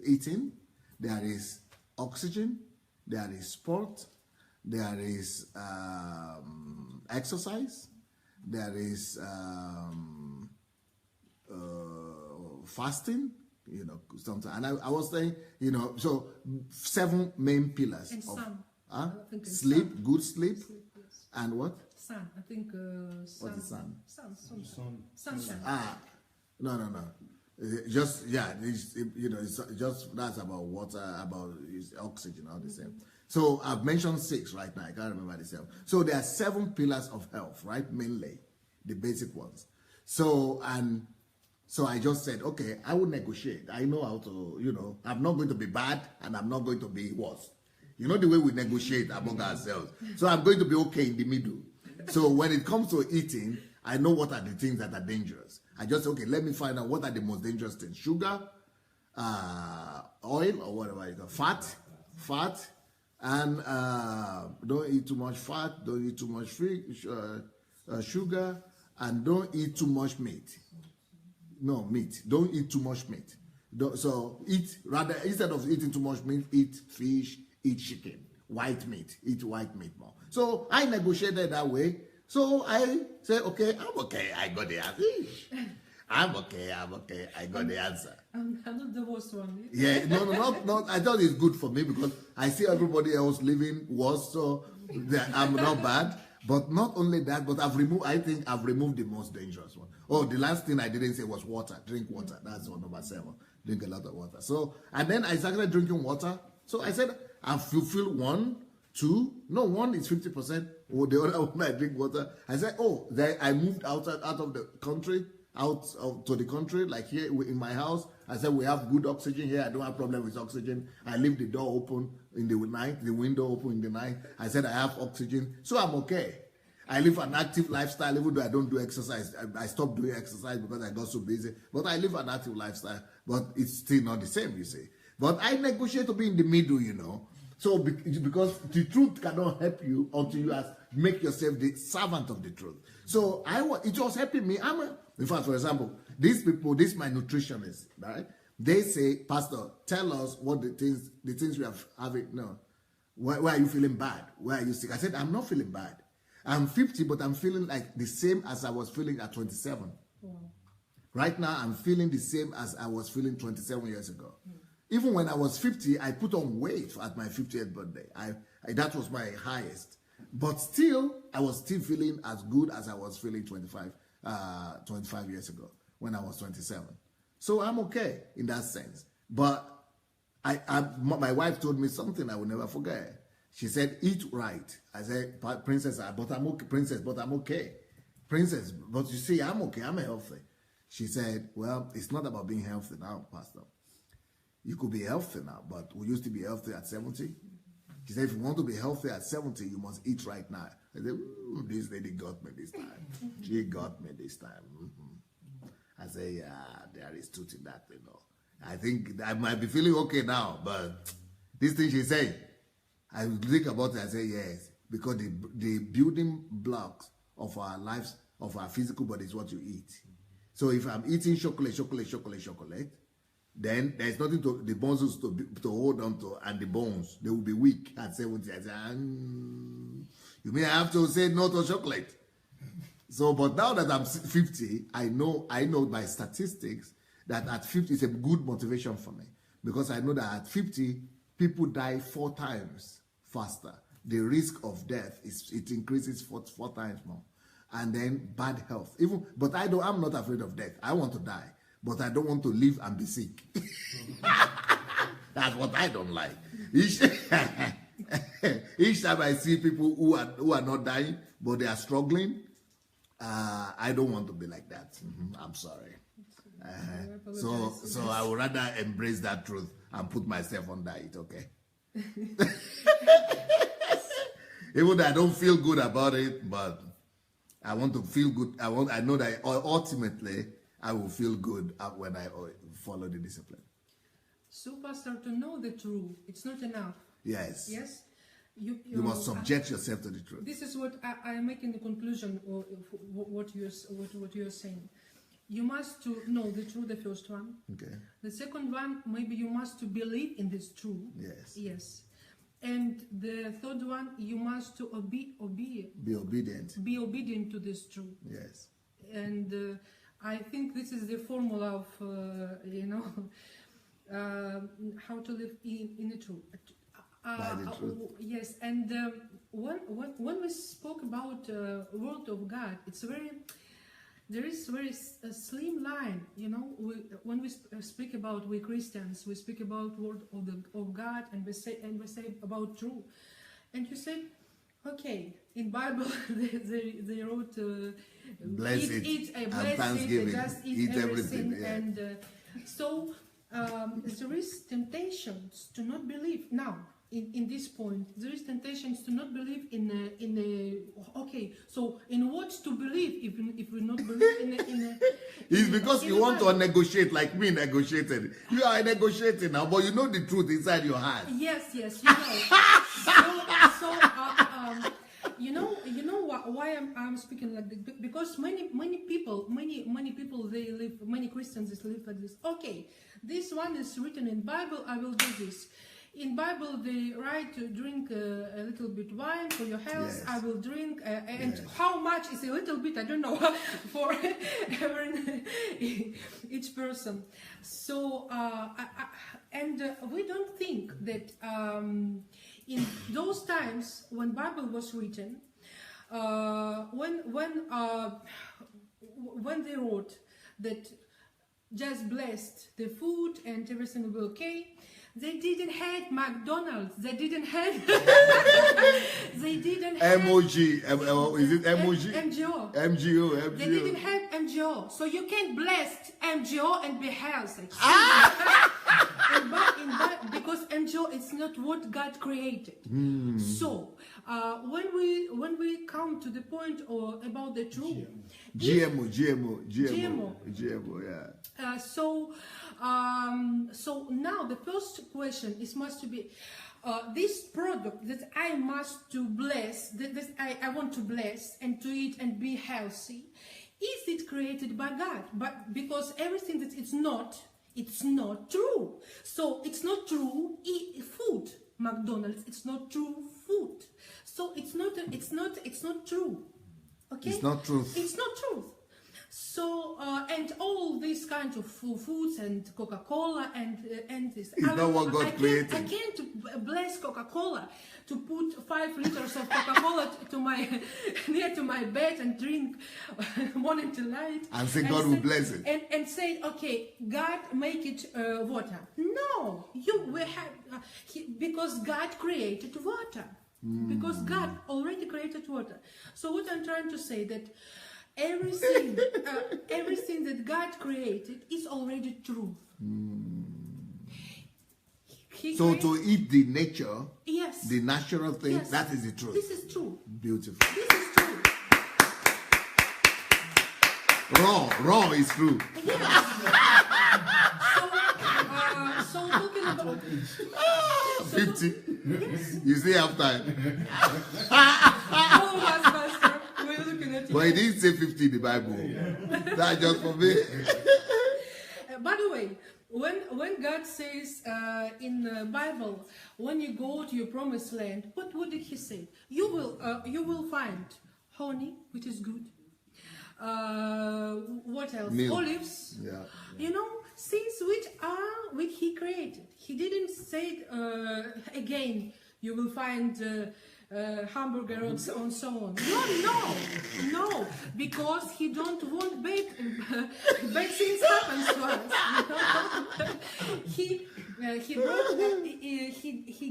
Eating. There is oxygen. There is sport. There is exercise. There is fasting, something. And I was saying, so 7 main pillars. And of sun. Sleep, sun. good sleep. Sleep, yes. And what? Sun. I think sun. What is sun? Sunshine. No. Just, yeah, it's just, that's about water, about oxygen, all the same. So I've mentioned 6 right now. I can't remember the 7. So there are 7 pillars of health, right? Mainly the basic ones. So I just said, okay, I will negotiate. I know how to, I'm not going to be bad and I'm not going to be worse. You know the way we negotiate among ourselves. So I'm going to be okay in the middle. So when it comes to eating, I know what are the things that are dangerous. I just say, okay, let me find out what are the most dangerous things. Sugar, oil, or whatever you call fat, and don't eat too much fat, don't eat too much sugar, and don't eat too much meat. No, meat. Don't eat too much meat. So eat, rather, instead of eating too much meat, eat fish, eat chicken, white meat, eat white meat more. So I negotiated that way. So I say, okay, I'm okay, I got the answer. I'm okay, I got the answer. I'm not the worst one. Yeah, no. I thought it's good for me because I see everybody else living worse, so I'm not bad. But not only that, but I think I've removed the most dangerous one. Oh, the last thing I didn't say was water. Drink water. That's one number 7. Drink a lot of water. So, and then I started drinking water. So I said, I fulfill 1, 2. No, 1 is 50%. Oh, the other one I drink water. I said, oh, then I moved out of the country, to the country, like here in my house. I said, we have good oxygen here. I don't have problem with oxygen. I leave the door open in the night, the window open in the night. I said, I have oxygen, so I'm okay. I live an active lifestyle, even though I don't do exercise. I stopped doing exercise because I got so busy. But I live an active lifestyle, but it's still not the same, you see. But I negotiate to be in the middle, you know. So because the truth cannot help you until you make yourself the servant of the truth. So it was helping me. In fact, for example, these people, my nutritionists, right? They say, Pastor, tell us what the things we have having. No, why are you feeling bad? Why are you sick? I said, I'm not feeling bad. I'm 50, but I'm feeling like the same as I was feeling at 27. Wow. Right now, I'm feeling the same as I was feeling 27 years ago. Even when I was 50, I put on weight at my 50th birthday. That was my highest. But still, I was still feeling as good as I was feeling 25 years ago when I was 27. So I'm okay in that sense. But my wife told me something I will never forget. She said, eat right. I said, Princess, but I'm okay. Princess, but I'm okay. Princess, but you see, I'm okay. I'm healthy. She said, well, it's not about being healthy now, Pastor. You could be healthy now, but we used to be healthy at 70. She said, if you want to be healthy at 70, you must eat right now. I said, this lady got me this time. She got me this time. I say, yeah, there is truth in that, you know. I think I might be feeling okay now, but this thing she said, I think about it, I say, yes, because the building blocks of our lives, of our physical body is what you eat. So if I'm eating chocolate, then there's nothing to the bones to hold on to, and the bones, they will be weak at 70. I say, you may have to say no to chocolate. So, but now that I'm 50, I know by statistics that at 50 is a good motivation for me, because I know that at 50, people die 4 times faster. The risk of death it increases 4 times more, and then bad health. But I'm not afraid of death. I want to die, but I don't want to live and be sick. That's what I don't like. Each time I see people who are not dying, but they are struggling, I don't want to be like that. I'm sorry. So I would rather embrace that truth and put myself on diet, okay? Even though I don't feel good about it, but I want to feel good. I know that ultimately I will feel good when I follow the discipline. So, Pastor, to know the truth, it's not enough. Yes. Yes. You must subject yourself to the truth. This is what I am making the conclusion of what you're saying. You must to know the truth, the first one. Okay. The second one, maybe you must to believe in this truth. Yes. Yes. And the third one, you must to be obedient. Be obedient to this truth. Yes. And I think this is the formula of how to live in the truth. By the truth. Yes, and when we spoke about word of God, it's there is very slim line, you know. When we speak about, we Christians, we speak about word of God, and we say about truth, and you say, okay, in Bible they wrote bless it, eat and bless thanksgiving, it, just eat everything. Yeah. And so there is temptations to not believe now. In this point, there is temptations to not believe okay. So, in what to believe if we not believe in it's because you want to negotiate like me negotiated. You are negotiating now, but you know the truth inside your heart. Yes, you know. You know why I'm speaking like this? Because many people they live. Many Christians live like this. Okay, this one is written in Bible. I will do this. In Bible, they write to drink a little bit wine for your health. Yes. I will drink, and yes. How much is a little bit? I don't know for each person. So, we don't think that in those times when Bible was written, when they wrote that just blessed the food and everything will be okay. They didn't have McDonald's. They didn't have. They didn't have. MOG. Is it MOG? MGO. MGO. They didn't have MGO, so you can't bless MGO and be healthy. Because MGO is not what God created. So when we come to the point about the truth, GMO, yeah. So now the first question must be this product that I must to bless, that I want to bless and to eat and be healthy, is it created by God? But because everything that it's not true. So it's not true food. McDonald's, it's not true food. So it's not true. Okay? It's not truth. It's not truth. So and all these kinds of foods and Coca-Cola and this. It's not what God created. I can't bless Coca-Cola to put 5 liters of Coca-Cola near to my bed and drink morning to night. And say God will bless it. And say, okay, God make it water. No, we have because God created water. Because God already created water. So what I'm trying to say that everything that God created is already true. So to eat the nature, yes, the natural thing, yes, that is the truth. This is true. Beautiful. This is true. Raw is true. Yes. So talking about 50. Yes. You say half time. All of us, Pastor, we're looking at you. But he didn't say 50 in the Bible. That's just for me. By the way, when God says in the Bible, when you go to your promised land, what did he say? You will find honey, which is good. What else? Milk. Olives. Yeah. You know, things which he created. He didn't say again, you will find hamburger and so on. No, because he don't want bad things happen to us. He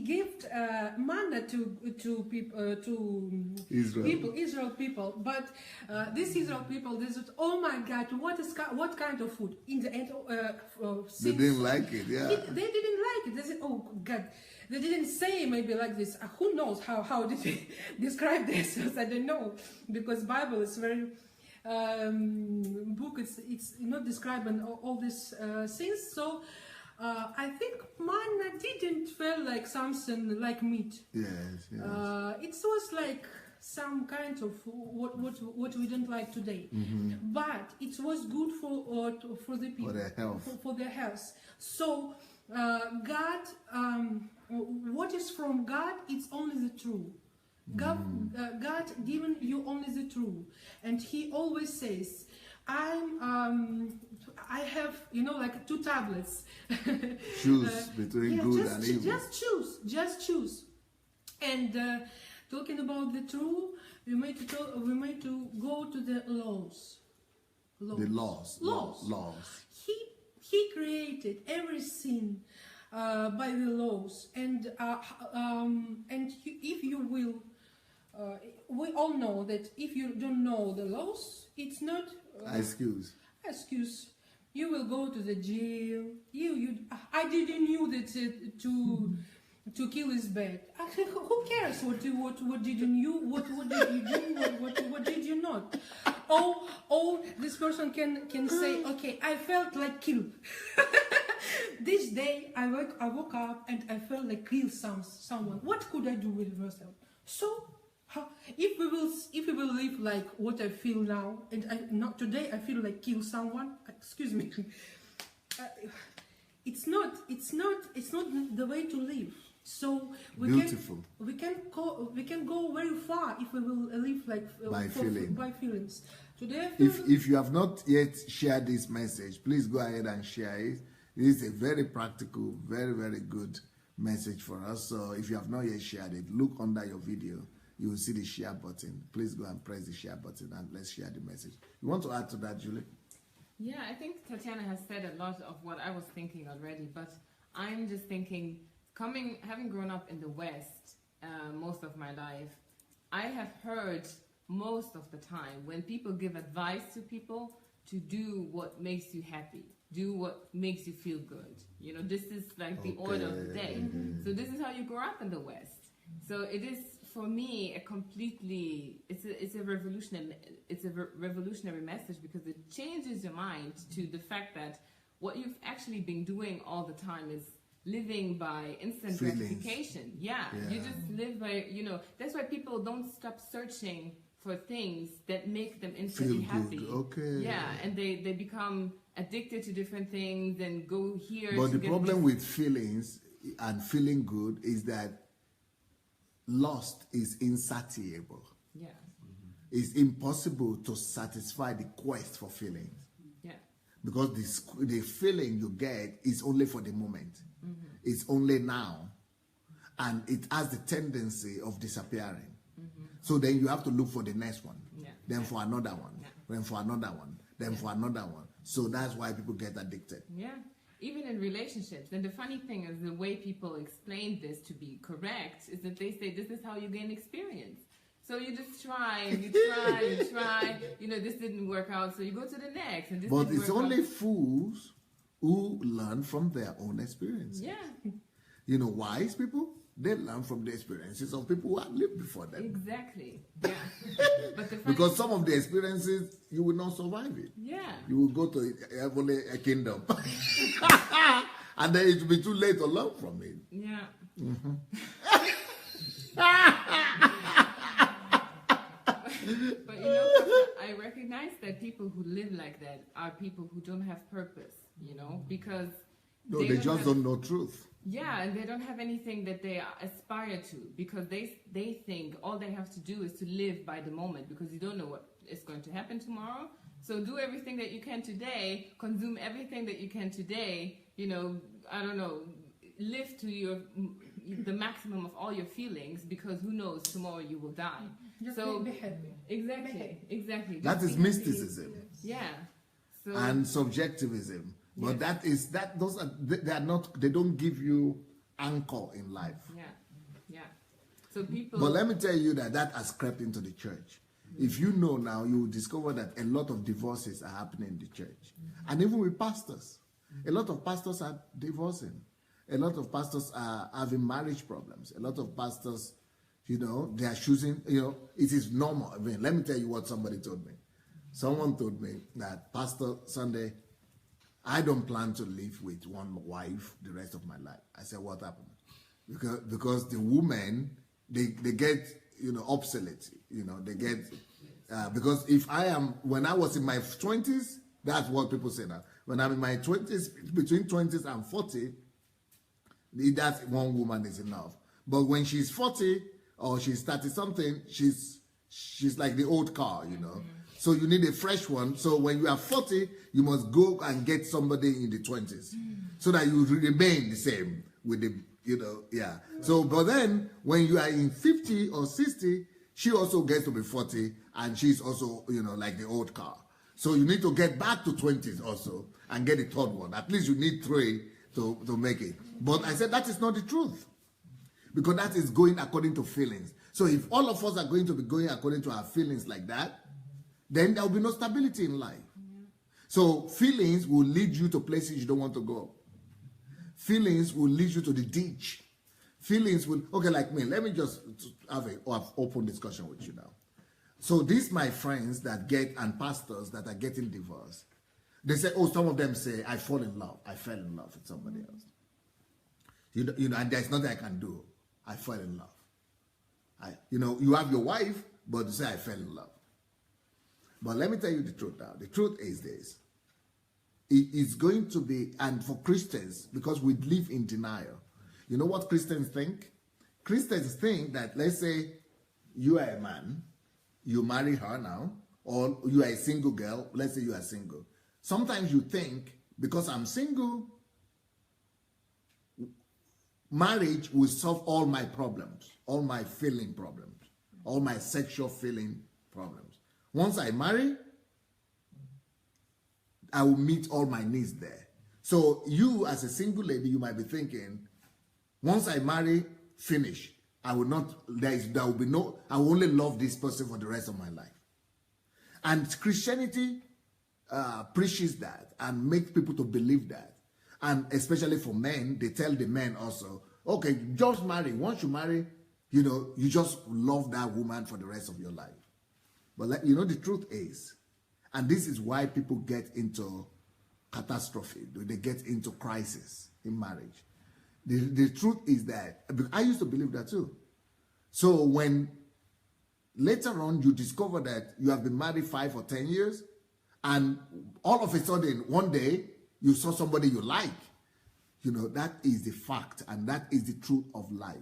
gave manna to people Israel people, but this Israel people, they said, oh my God, what kind of food? In the end, they didn't like it. Yeah, they didn't like it. They said, oh God. They didn't say maybe like this. Who knows how did they describe this? I don't know, because Bible is very book. It's not describing all these things. So I think manna didn't feel like something like meat. Yes. It was like some kind of what we don't like today, but it was good for the people, for their health. So God. What is from God? It's only the truth. God given you only the truth, and He always says, I have like 2 tablets. Choose between good and evil. Just choose. And talking about the truth, we might to go to the laws. The laws. He created everything. By the laws, and if you will, we all know that if you don't know the laws, it's not excuse. You will go to the jail. I didn't know that to kill is bad. Who cares what did you know? What did you do? What did you not? Oh, this person can say, okay, I felt like kill. This day I woke up and I felt like kill someone. What could I do with myself? So if we will live like what I feel now, and today I feel like kill someone. Excuse me. It's not the way to live. So we can go very far if we will live like by feelings. Today, if you have not yet shared this message, please go ahead and share it. It is a very practical, very, very good message for us. So if you have not yet shared it, look under your video. You will see the share button. Please go and press the share button and let's share the message. You want to add to that, Julie? Yeah, I think Tatiana has said a lot of what I was thinking already, but I'm just thinking, having grown up in the West most of my life, I have heard most of the time when people give advice to people to do what makes you happy, do what makes you feel good. You know, this is like the order of the day. So this is how you grow up in the West. So it is, for me, a completely, it's a revolutionary message, because it changes your mind to the fact that what you've actually been doing all the time is living by instant gratification. Yeah, you just live by, you know, that's why people don't stop searching for things that make them instantly happy. Yeah, and they become addicted to different things and go here. But the problem with feelings and feeling good is that lust is insatiable. Yeah. It's impossible to satisfy the quest for feelings. Yeah. Because the feeling you get is only for the moment. It's only now. And it has the tendency of disappearing. So then you have to look for the next one. Then for another one. Then for another one. Then for another one. So that's why people get addicted. Yeah. Even in relationships. And the funny thing is, the way people explain this to be correct is that they say this is how you gain experience. So you just try and you try and try. You know, this didn't work out, so you go to the next. And this but it's only fools who learn from their own experience. Yeah. You know, wise people, they learn from the experiences of people who have lived before them. Exactly. Yeah. But because some of the experiences, you will not survive it. Yeah. You will go to heavenly kingdom. And then it will be too late to learn from it. Yeah. But you know, I recognize that people who live like that are people who don't have purpose, you know, because they just don't know truth. Yeah, and they don't have anything that they aspire to, because they think all they have to do is to live by the moment, because you don't know what is going to happen tomorrow. So do everything that you can today, consume everything that you can today, you know, I don't know, live to the maximum of all your feelings, because who knows, tomorrow you will die. Just so be happy. Exactly. That is mysticism. Yeah. So, and subjectivism. But they don't give you anchor in life. Yeah. So people. But let me tell you that has crept into the church. If you know now, you will discover that a lot of divorces are happening in the church. And even with pastors. A lot of pastors are divorcing. A lot of pastors are having marriage problems. A lot of pastors, you know, they are choosing, you know, it is normal. I mean, let me tell you what somebody told me. Someone told me that, Pastor Sandey, I don't plan to live with one wife the rest of my life. I said, what happened? Because the women, they get, you know, obsolete. You know, they get, because when I was in my 20s, that's what people say now. When I'm in my 20s, between 20s and 40, that one woman is enough. But when she's 40 or she's 30 something, she's like the old car, you know. So you need a fresh one. So when you are 40, you must go and get somebody in the 20s so that you remain the same with the, you know, yeah. So, but then when you are in 50 or 60, she also gets to be 40 and she's also, you know, like the old car. So you need to get back to 20s also and get a third one. At least you need 3 to make it. But I said that is not the truth, because that is going according to feelings. So if all of us are going to be going according to our feelings like that, then there will be no stability in life. So feelings will lead you to places you don't want to go. Feelings will lead you to the ditch. Feelings will, okay, like me, let me just have an open discussion with you now. So these my friends and pastors that are getting divorced, they say, oh, some of them say, I fell in love with somebody else. You know, and there's nothing I can do. I fell in love. You have your wife, but you say, I fell in love. But let me tell you the truth now. The truth is this. It is going to be, and for Christians, because we live in denial. You know what Christians think? Christians think that, let's say, you are a man, you marry her now, or you are a single girl, let's say you are single. Sometimes you think, because I'm single, marriage will solve all my problems, all my feeling problems, all my sexual feeling problems. Once I marry, I will meet all my needs there. So you, as a single lady, you might be thinking, once I marry, finish. I will not, there will be no, I will only love this person for the rest of my life. And Christianity preaches that and makes people to believe that. And especially for men, they tell the men also, okay, just marry. Once you marry, you know, you just love that woman for the rest of your life. But you know, the truth is, and this is why people get into catastrophe, they get into crisis in marriage. The truth is that, I used to believe that too. So when later on you discover that you have been married 5 or 10 years, and all of a sudden one day you saw somebody you like, you know, that is the fact, and that is the truth of life.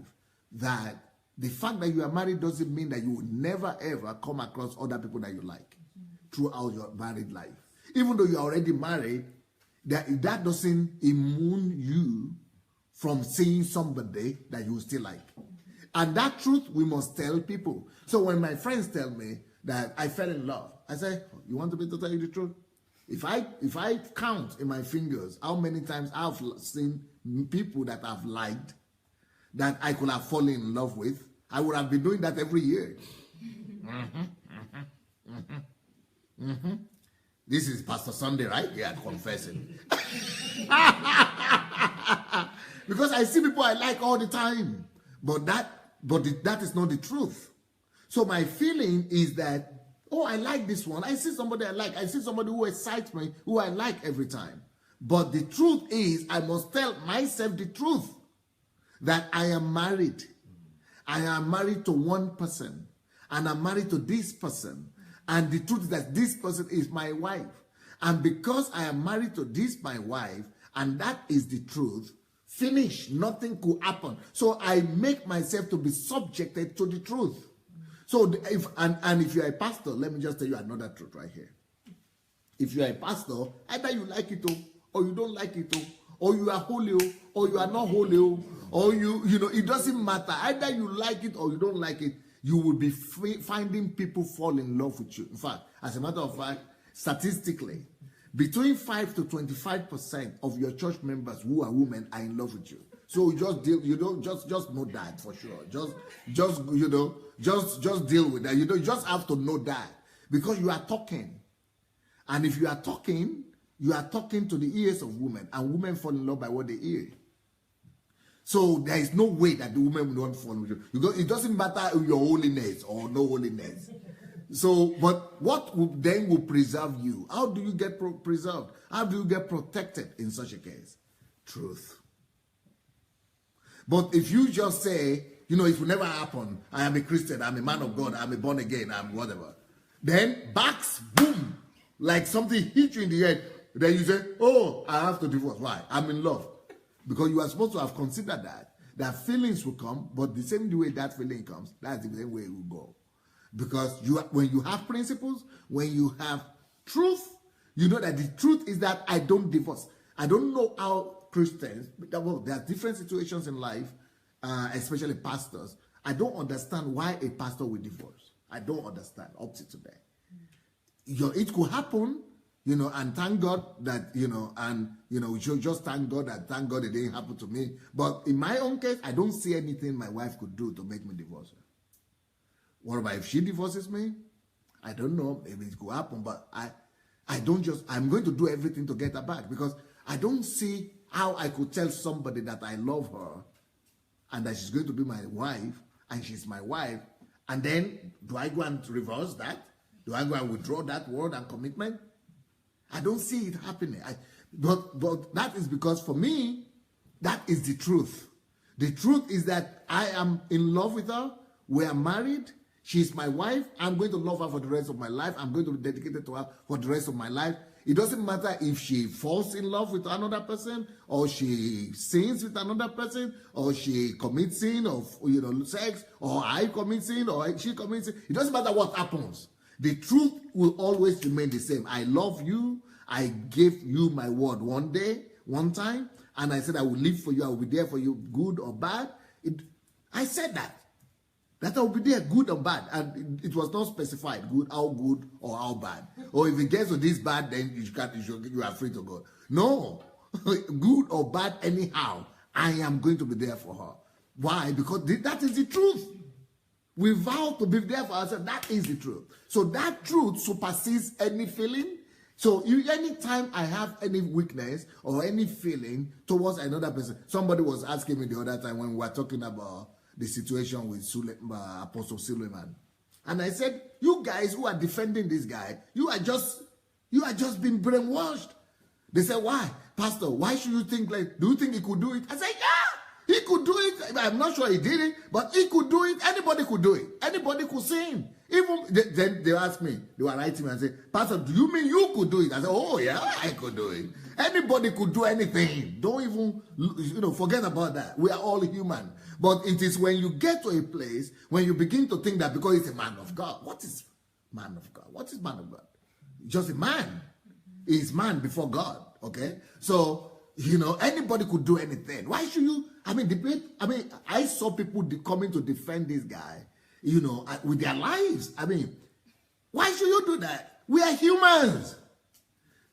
That the fact that you are married doesn't mean that you will never ever come across other people that you like throughout your married life. Even though you're already married, that doesn't immune you from seeing somebody that you still like. And that truth we must tell people. So when my friends tell me that I fell in love, I say, you want me to tell you the truth? If I count in my fingers how many times I've seen people that I've liked, that I could have fallen in love with, I would have been doing that every year. This is Pastor Sandey, right? Yeah, confessing. Because I see people I like all the time, but that is not the truth. So my feeling is that, oh, I like this one. I see somebody I like. I see somebody who excites me, who I like every time. But the truth is, I must tell myself the truth, that I am married. I am married to one person, and I'm married to this person. And the truth is that this person is my wife. And because I am married to this, my wife, and that is the truth, finish, nothing could happen. So I make myself to be subjected to the truth. So if you're a pastor, let me just tell you another truth right here. If you're a pastor, either you like it or you don't like it, or you are holy or you are not holy, or you know, it doesn't matter. Either you like it or you don't like it, you will be finding people fall in love with you. In fact, as a matter of fact, statistically, between 5 to 25% of your church members who are women are in love with you. So just know that for sure. Just deal with that. You just have to know that, because you are talking, and if you are talking to the ears of women, and women fall in love by what they hear. So there is no way that the woman will not fall with you. It doesn't matter your holiness or no holiness. So, but what will preserve you? How do you get preserved? How do you get protected in such a case? Truth. But if you just say, you know, it will never happen, I am a Christian, I'm a man of God, I'm a born again, I'm whatever, then backs, boom, like something hit you in the head, then you say, oh, I have to divorce. Why? I'm in love. Because you are supposed to have considered that feelings will come, but the same way that feeling comes, that's the same way it will go. Because when you have principles, when you have truth, you know that the truth is that I don't divorce. I don't know how Christians, well, there are different situations in life, especially pastors. I don't understand why a pastor will divorce. I don't understand up to today. It could happen, you know, and thank God that, you know, and, you know, we should just thank God it didn't happen to me. But in my own case, I don't see anything my wife could do to make me divorce her. What about if she divorces me? I don't know. Maybe it could happen, but I'm going to do everything to get her back, because I don't see how I could tell somebody that I love her and that she's going to be my wife, and she's my wife, and then do I go and reverse that? Do I go and withdraw that word and commitment? I don't see it happening. But that is because for me, that is the truth. The truth is that I am in love with her. We are married. She's my wife. I'm going to love her for the rest of my life. I'm going to be dedicated to her for the rest of my life. It doesn't matter if she falls in love with another person, or she sins with another person, or she commits sin of, you know, sex, or I commit sin, or she commits sin. It doesn't matter what happens. The truth will always remain the same. I love you. I gave you my word one day, one time, and I said I will live for you. I will be there for you, good or bad. I said that I will be there, good or bad, and it was not specified how good or how bad. Or if it gets to this bad, then you are free to go. No, good or bad anyhow, I am going to be there for her. Why? Because that is the truth. We vow to be there for ourselves. That is the truth. So that truth supersedes any feeling. So anytime I have any weakness or any feeling towards another person, somebody was asking me the other time when we were talking about the situation with Apostle Suleiman. And I said, you guys who are defending this guy, you are just being brainwashed. They said, why? Pastor, why should you think like, do you think he could do it? I said, yeah, he could do it. I'm not sure he did it, but he could do it. Anybody could do it. Anybody could sing. Even then they asked me, they were writing me and say, Pastor, do you mean you could do it? I said, oh yeah, I could do it. Anybody could do anything. Don't even, forget about that. We are all human. But it is when you get to a place, when you begin to think that because he's a man of God. What is man of God? What is man of God? Just a man. He's man before God. Okay? So, anybody could do anything. Why should you? I saw people coming to defend this guy, with their lives. Why should you do that? We are humans.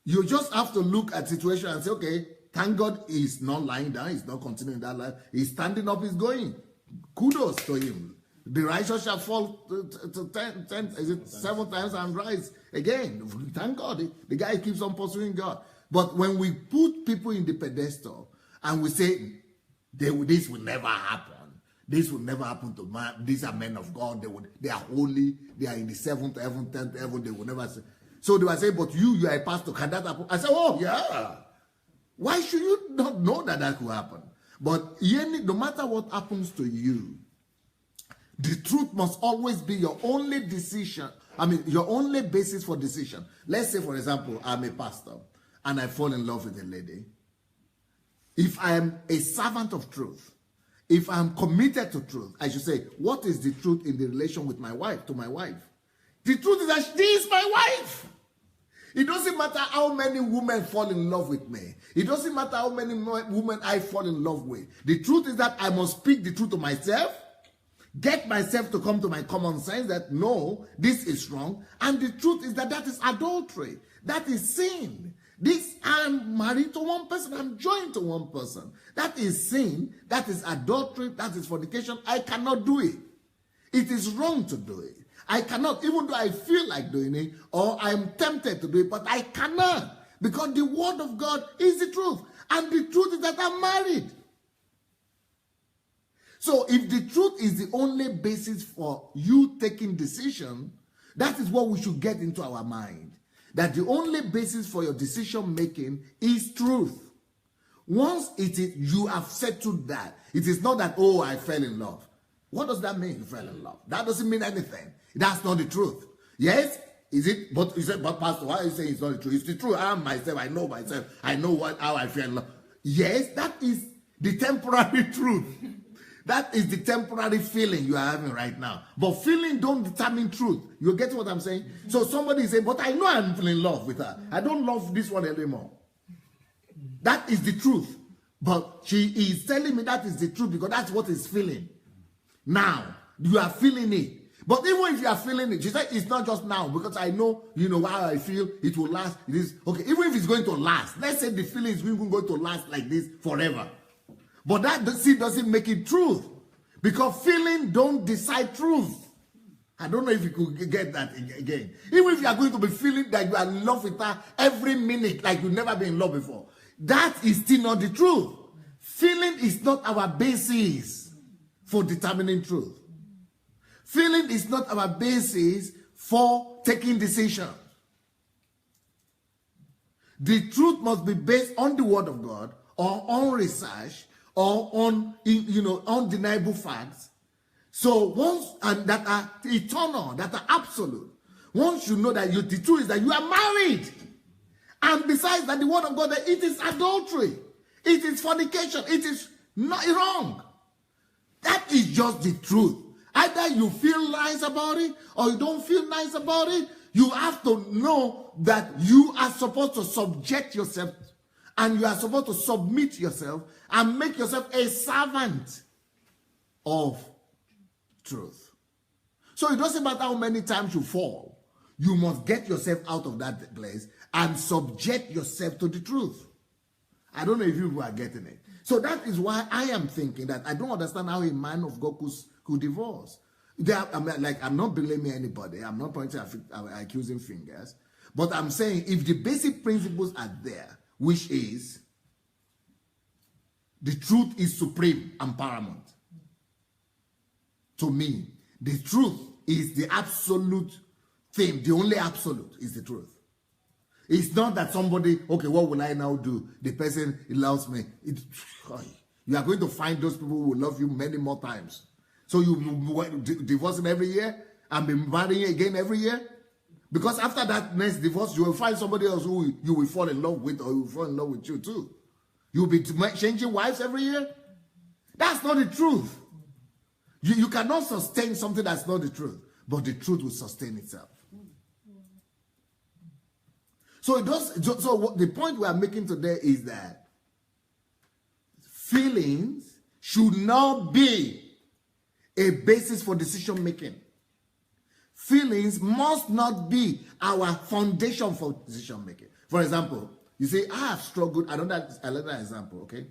You just have to look at situation and say, okay, thank God he's not lying down. He's not continuing that life. He's standing up. He's going. Kudos to him. The righteous shall fall to 7 times and rise again. Thank God. The guy keeps on pursuing God. But when we put people in the pedestal and we say, this will never happen. This will never happen to man. These are men of God. They are holy. They are in the 7th heaven, 10th heaven. They will never say. So they were saying, but you are a pastor. Can that happen? I said, oh, yeah. Why should you not know that could happen? But no matter what happens to you, the truth must always be your only decision. Your only basis for decision. Let's say, for example, I'm a pastor and I fall in love with a lady. If I am a servant of truth, if I'm committed to truth, I should say, what is the truth in the relation with my wife, to my wife? The truth is that she is my wife. It doesn't matter how many women fall in love with me. It doesn't matter how many women I fall in love with. The truth is that I must speak the truth to myself, get myself to come to my common sense that no, this is wrong. And the truth is that is adultery. That is sin. I'm married to one person. I'm joined to one person. That is sin. That is adultery. That is fornication. I cannot do it. It is wrong to do it. I cannot, even though I feel like doing it, or I'm tempted to do it, but I cannot. Because the word of God is the truth. And the truth is that I'm married. So if the truth is the only basis for you taking decision, that is what we should get into our mind. That the only basis for your decision making is truth. Once you have settled that, it is not that, oh, I fell in love. What does that mean, you fell in love? That doesn't mean anything. That's not the truth. Yes, is it? But you said, but Pastor, why are you saying it's not the truth? It's the truth. I am myself. I know myself. I know how I feel in love. Yes, that is the temporary truth. That is the temporary feeling you are having right now. But feeling don't determine truth. You get what I'm saying? So somebody is saying, but I know I'm in love with her. I don't love this one anymore. That is the truth. But she is telling me that is the truth because that's what is feeling. Now, you are feeling it. But even if you are feeling it, she said it's not just now because I know, how I feel, it will last. It is okay. Even if it's going to last, let's say the feeling is going to last like this forever. But that doesn't make it truth. Because feeling don't decide truth. I don't know if you could get that again. Even if you are going to be feeling that you are in love with her every minute like you've never been in love before, that is still not the truth. Feeling is not our basis for determining truth. Feeling is not our basis for taking decisions. The truth must be based on the word of God or on research or on undeniable facts. So that are eternal, that are absolute. Once you know that the truth is that you are married. And besides that, the word of God, that it is adultery. It is fornication. It is not wrong. That is just the truth. Either you feel nice about it or you don't feel nice about it. You have to know that you are supposed to subject yourself and you are supposed to submit yourself and make yourself a servant of truth. So it doesn't matter how many times you fall. You must get yourself out of that place and subject yourself to the truth. I don't know if you are getting it. So that is why I am thinking that I don't understand how a man of God could divorce. I'm not blaming anybody. I'm not pointing accusing fingers. But I'm saying if the basic principles are there, which is the truth is supreme and paramount. To me, the truth is the absolute thing. The only absolute is the truth. It's not that somebody, okay, what will I now do? The person, he loves me. You are going to find those people who will love you many more times. So you divorcing every year and be marrying again every year? Because after that next divorce, you will find somebody else who you will fall in love with, or who will fall in love with you too. You'll be changing wives every year? That's not the truth. You cannot sustain something that's not the truth, but the truth will sustain itself. So the point we are making today is that feelings should not be a basis for decision making. Feelings must not be our foundation for decision making. For example, you say, I have struggled. Another example, okay?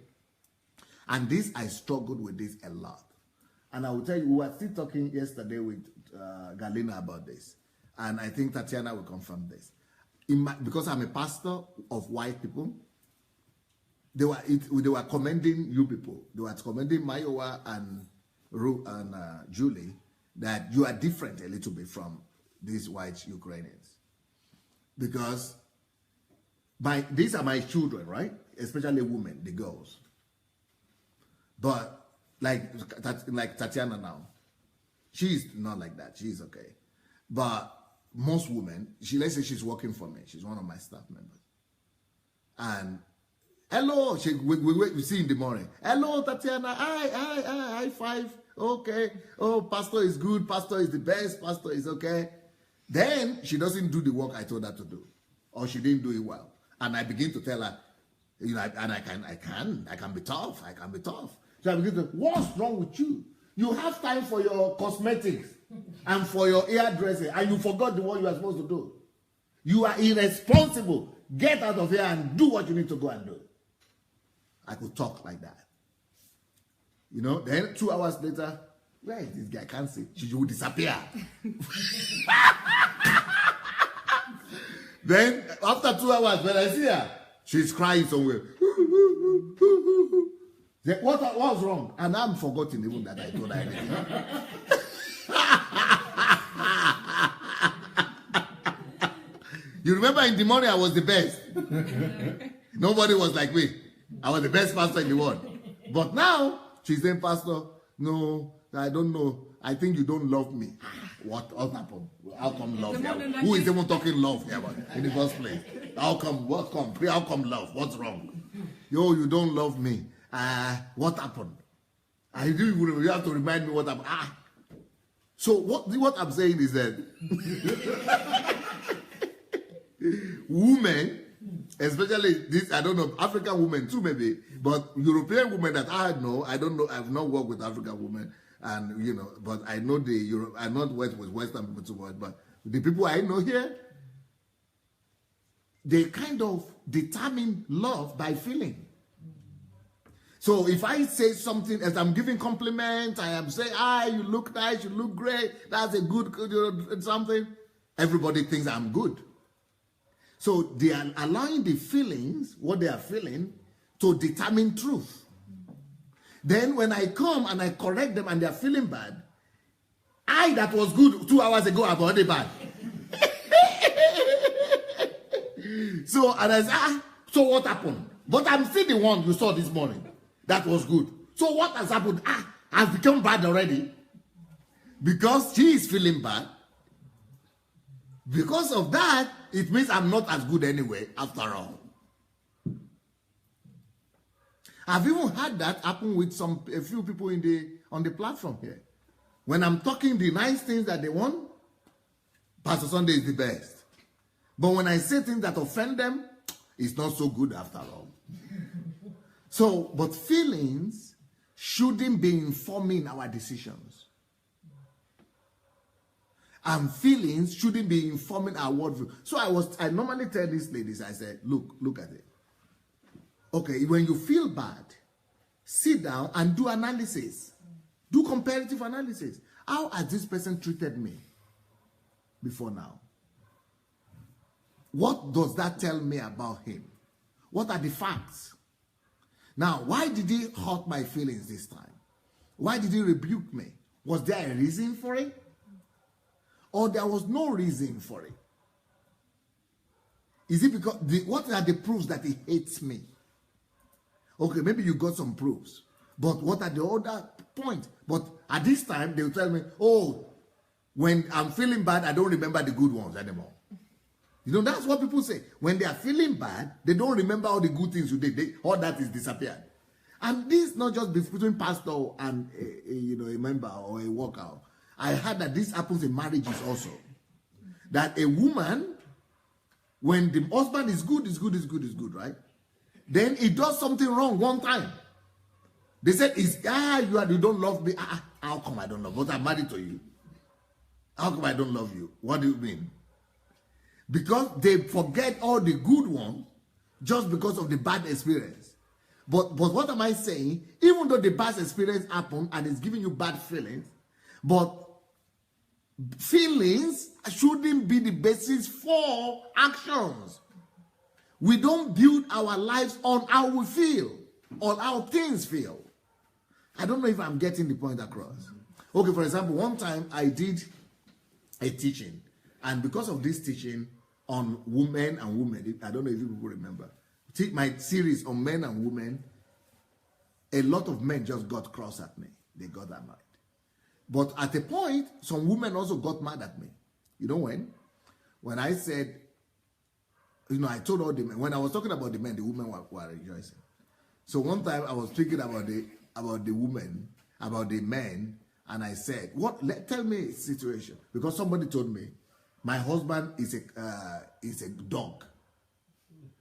And I struggled with this a lot. And I will tell you, we were still talking yesterday with Galina about this. And I think Tatiana will confirm this. Because I'm a pastor of white people, they were commending you people. They were commending Mayowa and Julie that you are different a little bit from these white Ukrainians. Because these are my children, right? Especially women, the girls. But like Tatiana now, she's not like that. She's okay. But most women, let's say she's working for me. She's one of my staff members. And hello, we see in the morning. Hello, Tatiana. High five. Okay. Oh, pastor is good. Pastor is the best. Pastor is okay. Then she doesn't do the work I told her to do, or she didn't do it well. And I begin to tell her, you know, and I can be tough. I can be tough. So I begin to, what's wrong with you? You have time for your cosmetics and for your hairdressing, and you forgot the one you are supposed to do. You are irresponsible. Get out of here and do what you need to go and do. I could talk like that. You know, then 2 hours later, where is this guy? I can't see. She will disappear. Then, after 2 hours, when I see her, she's crying somewhere. Then, what's wrong? And I'm forgotten even that I told her anything. You remember in the morning I was the best. Nobody was like me. I was the best pastor in the world. But now, she's saying, Pastor, no, I don't know. I think you don't love me. What happened? How come love here? Who is even talking love here in the first place? How come? How come love? What's wrong? Yo, you don't love me. What happened? You have to remind me what happened. So what I'm saying is that women, especially this, I don't know, African women too maybe, but European women that I know, I don't know, I've not worked with African women, and you know, but I know I'm not worked with Western people too much, but the people I know here, they kind of determine love by feeling. So if I say something, as I'm giving compliments, I am saying, you look nice, you look great, that's a good something, everybody thinks I'm good. So they are allowing the feelings, what they are feeling, to determine truth. Then when I come and I correct them and they are feeling bad, that was good 2 hours ago, I'm already bad. So, and I say, so what happened? But I'm still the one you saw this morning. That was good. So what has happened? I've become bad already. Because she is feeling bad. Because of that, it means I'm not as good anyway, after all. I've even had that happen with a few people on the platform here. When I'm talking the nice things that they want, Pastor Sandey is the best. But when I say things that offend them, it's not so good after all. So, but feelings shouldn't be informing our decisions. And feelings shouldn't be informing our worldview. So I normally tell these ladies, I said, look at it. Okay, when you feel bad, sit down and do analysis. Do comparative analysis. How has this person treated me before now? What does that tell me about him? What are the facts? Now, why did he hurt my feelings this time? Why did he rebuke me? Was there a reason for it? Or there was no reason for it? Is it because, what are the proofs that he hates me? Okay, maybe you got some proofs. But what are the other points? But at this time, they will tell me, oh, when I'm feeling bad, I don't remember the good ones anymore. You know, that's what people say. When they are feeling bad, they don't remember all the good things you did. All that is disappeared. And this is not just between pastor and a member or a worker. I heard that this happens in marriages also. That a woman, when the husband is good, right? Then he does something wrong one time. They said, you don't love me. How come I don't love you? But I'm married to you. How come I don't love you? What do you mean? Because they forget all the good ones just because of the bad experience. But what am I saying? Even though the bad experience happened and it's giving you bad feelings, but feelings shouldn't be the basis for actions. We don't build our lives on how we feel, on how things feel. I don't know if I'm getting the point across. Okay, for example, one time I did a teaching, and because of this teaching on women and women, I don't know if you people remember, my series on men and women, a lot of men just got cross at me. They got annoyed. But at a point, some women also got mad at me. You know when? When I said, I told all the men, when I was talking about the men, the women were rejoicing. So one time I was speaking about the women, about the men, and I said, tell me a situation. Because somebody told me, my husband is a dog.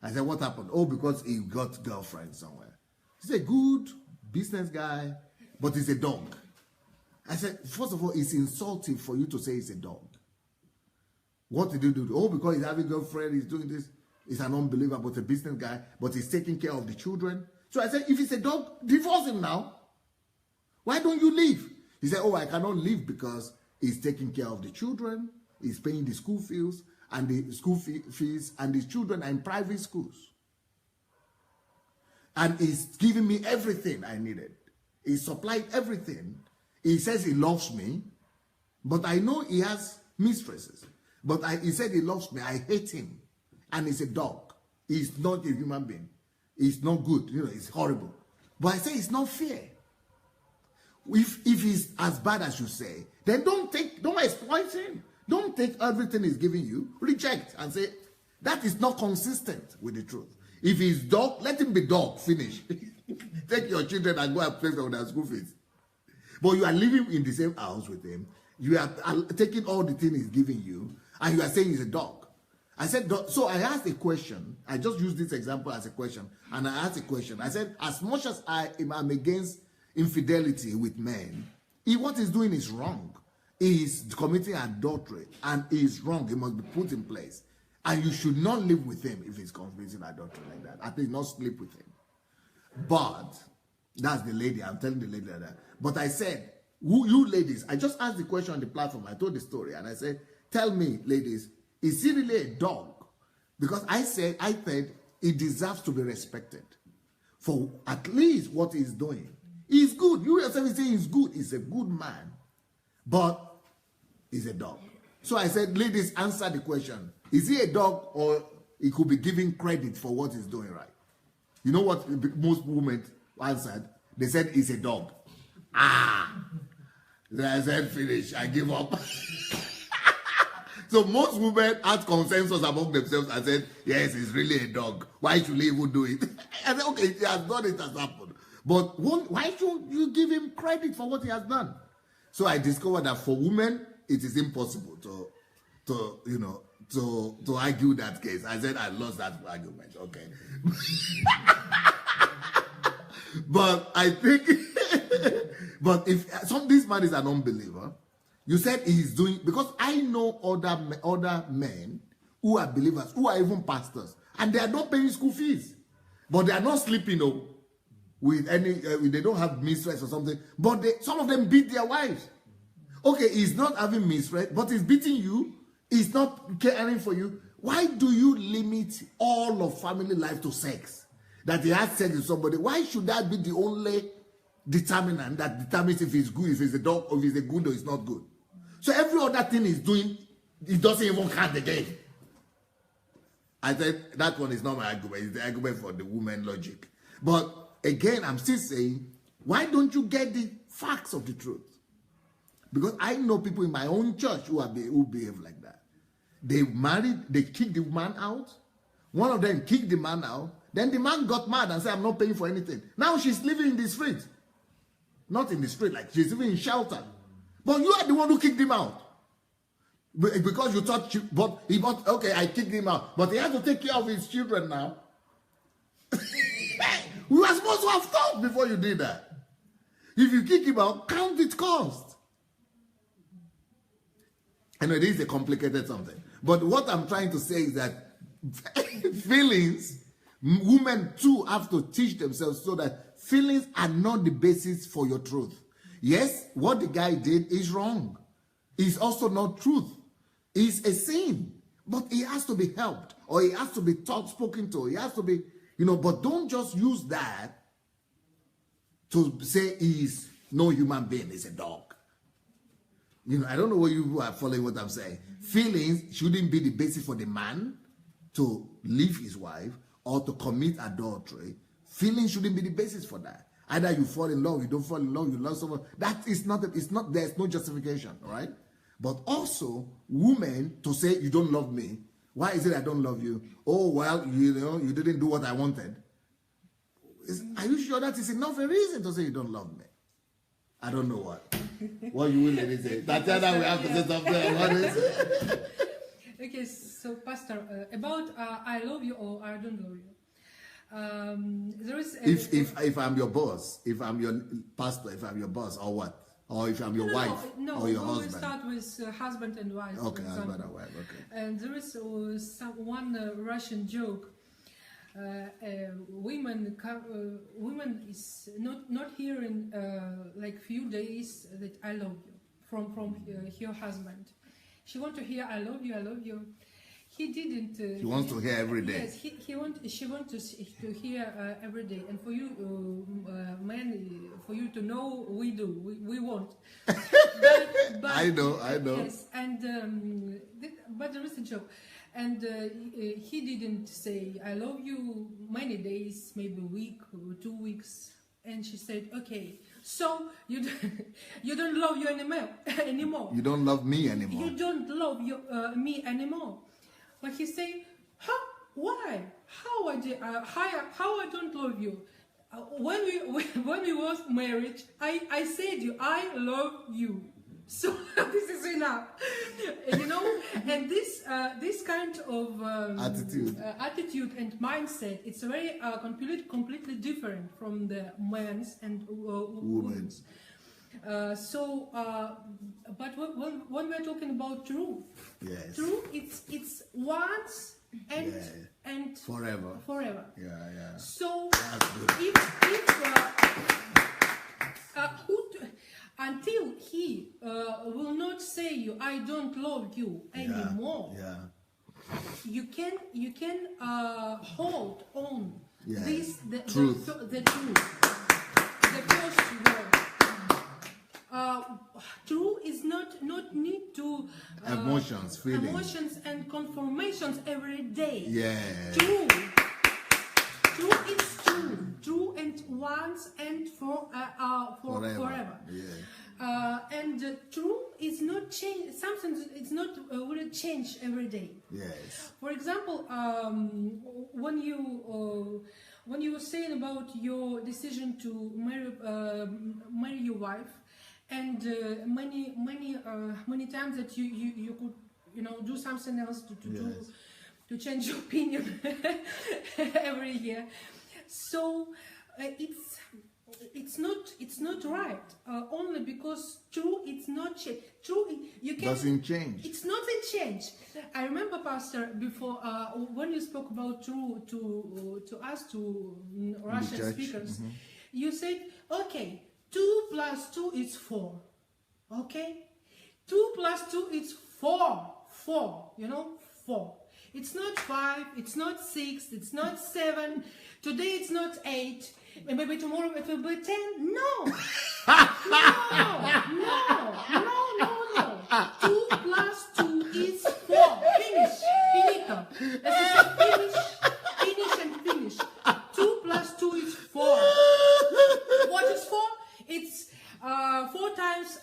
I said, what happened? Oh, because he got girlfriend somewhere. He's a good business guy, but he's a dog. I said, first of all, it's insulting for you to say he's a dog. What did you do? Oh, because he's having a girlfriend, he's doing this. He's an unbeliever, but a business guy, but he's taking care of the children. So I said, if he's a dog, divorce him now. Why don't you leave? He said, oh, I cannot leave because he's taking care of the children, he's paying the school fees, and the school fees, and the children are in private schools. And he's giving me everything I needed. He supplied everything. He says he loves me, but I know he has mistresses. But he said he loves me. I hate him. And he's a dog. He's not a human being. He's not good. It's horrible. But I say it's not fair. If he's as bad as you say, then don't exploit him. Don't take everything he's giving you. Reject and say, that is not consistent with the truth. If he's dog, let him be dog. Finish. Take your children and go and pay for their school fees. But you are living in the same house with him. You are taking all the things he's giving you, and you are saying he's a dog. I said, so I asked a question. I just used this example as a question. And I asked a question. I said, as much as I am against infidelity with men, what he's doing is wrong. He is committing adultery, and he is wrong. He must be put in place. And you should not live with him if he's committing adultery like that. At least not sleep with him. But, that's the lady. I'm telling the lady that. But I said, you ladies, I just asked the question on the platform. I told the story, and I said, tell me, ladies, is he really a dog? Because I said he deserves to be respected for at least what he's doing. He's good. You yourself say he's good. He's a good man. But he's a dog. So I said, ladies, answer the question. Is he a dog, or he could be given credit for what he's doing right? You know what most women answered? They said he's a dog. Then I said, finish. I give up. So most women had consensus among themselves and said, yes, he's really a dog. Why should he even do it? I said, okay, he has done it, has happened. But why should you give him credit for what he has done? So I discovered that for women, it is impossible to argue that case. I said I lost that argument. Okay. But I think, but if this man is an unbeliever, you said he's doing, because I know other men who are believers, who are even pastors, and they are not paying school fees. but they are not sleeping with any, they don't have mistress or something, but some of them beat their wives. Okay, he's not having mistress, but he's beating you. He's not caring for you. Why do you limit all of family life to sex? That he has sex with somebody. Why should that be the only determinant that determines if it's good, if it's a dog, or if it's a good or it's not good? So every other thing he's doing, it doesn't even count again. I said that one is not my argument. It's the argument for the woman logic. But again, I'm still saying, why don't you get the facts of the truth? Because I know people in my own church who behave like that. They married, they kicked the man out. One of them kicked the man out. Then the man got mad and said, I'm not paying for anything. Now she's living in the street. Not in the street, like she's living in shelter. But you are the one who kicked him out. Because you thought, okay, I kicked him out. But he has to take care of his children now. We were supposed to have thought before you did that. If you kick him out, count its cost. I know it is a complicated something. But what I'm trying to say is that feelings, women too have to teach themselves so that feelings are not the basis for your truth. Yes, what the guy did is wrong. It's also not truth. It's a sin. But he has to be helped. Or he has to be taught, spoken to. He has to be, but don't just use that to say he's no human being, he's a dog. I don't know whether you are following what I'm saying. Feelings shouldn't be the basis for the man to leave his wife or to commit adultery. Feelings shouldn't be the basis for that. Either you fall in love, you don't fall in love, you love someone. That is not, there's no justification, all right? But also, women to say, you don't love me. Why is it I don't love you? Oh, well, you didn't do what I wanted. Are you sure that is enough a reason to say you don't love me? I don't know what. What you will say. Tatiana, we have to say something. What is it? Okay, so Pastor, about I love you or I don't love you. There is if I'm your boss, if I'm your pastor, if I'm your boss, or what? Or if I'm your wife or your husband. No, we start with husband and wife. Okay, husband and wife, okay. And there is one Russian joke. Women is not hearing like few days that I love you from her husband. She want to hear I love you, I love you. He didn't. She wants to hear every day. Yes, she wants to hear every day. And for you, men, for you to know, we do. We want. But I know. Yes, and but there is a joke. And he didn't say, I love you many days, maybe a week or 2 weeks. And she said, okay, so you don't love you anymore. You don't love me anymore. You don't love me anymore. But he said, huh? Why? How I don't love you? When we was married, I said you, I love you. So this is enough, and this kind of attitude and mindset, it's very completely different from the men's and women's. But when we're talking about truth, yes, truth, it's once and forever. Yeah. So until he will not say you, I don't love you anymore. Yeah. You can hold on the truth, the first word. True is not need to emotions, feelings, emotions and confirmations every day. Yeah. True is true. True and once and forever. Yeah. And true is not change. Something it's not will change every day. Yes. For example, when you were saying about your decision to marry your wife, and many times that you could do something else to change your opinion every year. So it's not right. Only because true, it's not change. True, you can Doesn't change. It's nothing change. I remember, Pastor, before when you spoke about true to us, to Russian speakers, you said, okay, 2 plus 2 is 4. Okay, 2 plus 2 is 4. 4. You know, 4. It's not 5. It's not 6. It's not 7. Today it's not 8. And maybe tomorrow it will be 10. No. No. 2 plus 2 is 4. Finish. Finito. As I said, finish and finish. 2 plus 2 is 4. What is 4? It's 4 times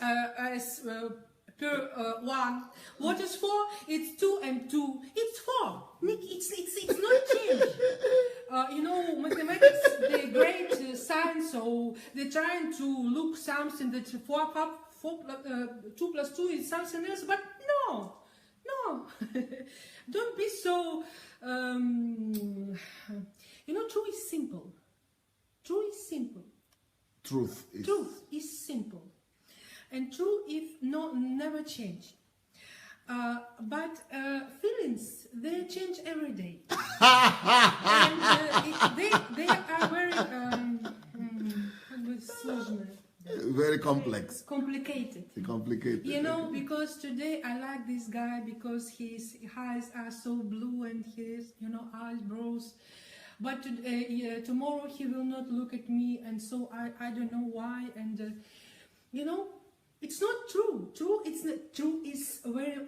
per 1. What is 4? It's 2 and 2. It's 4. Nick, it's not change. You know, mathematics, they're great science, so they're trying to look something that 2 plus 2 is something else, but no. Don't be so, you know, truth is simple. Truth is simple. And truth never change. But feelings, they change every day. And they are very very complex. Complicated. You know, because today I like this guy because his eyes are so blue and his, you know, eyebrows. But tomorrow he will not look at me, and so I don't know why. And you know, it's not true. True is very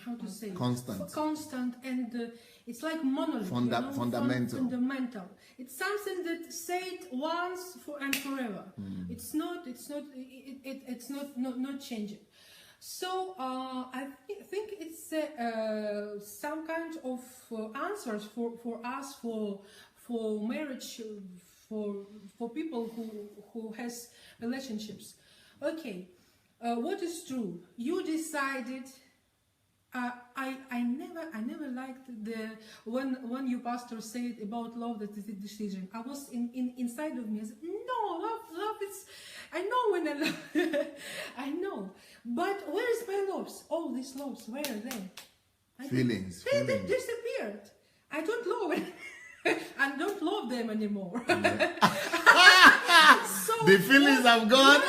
how to say, constant, and it's like monolith, fundamental. It's something that said once and forever. It's not changing. So I think it's some kind of answers for us for marriage, for people who has relationships. Okay, what is true? You decided. I never liked when your pastor said about love that is a decision. I was inside of me. I said, no, love is. I know when I love. I know, but where is my loves? All these loves, where are they? Feelings. They disappeared. I don't love it. I don't love them anymore. So, the feelings have gone.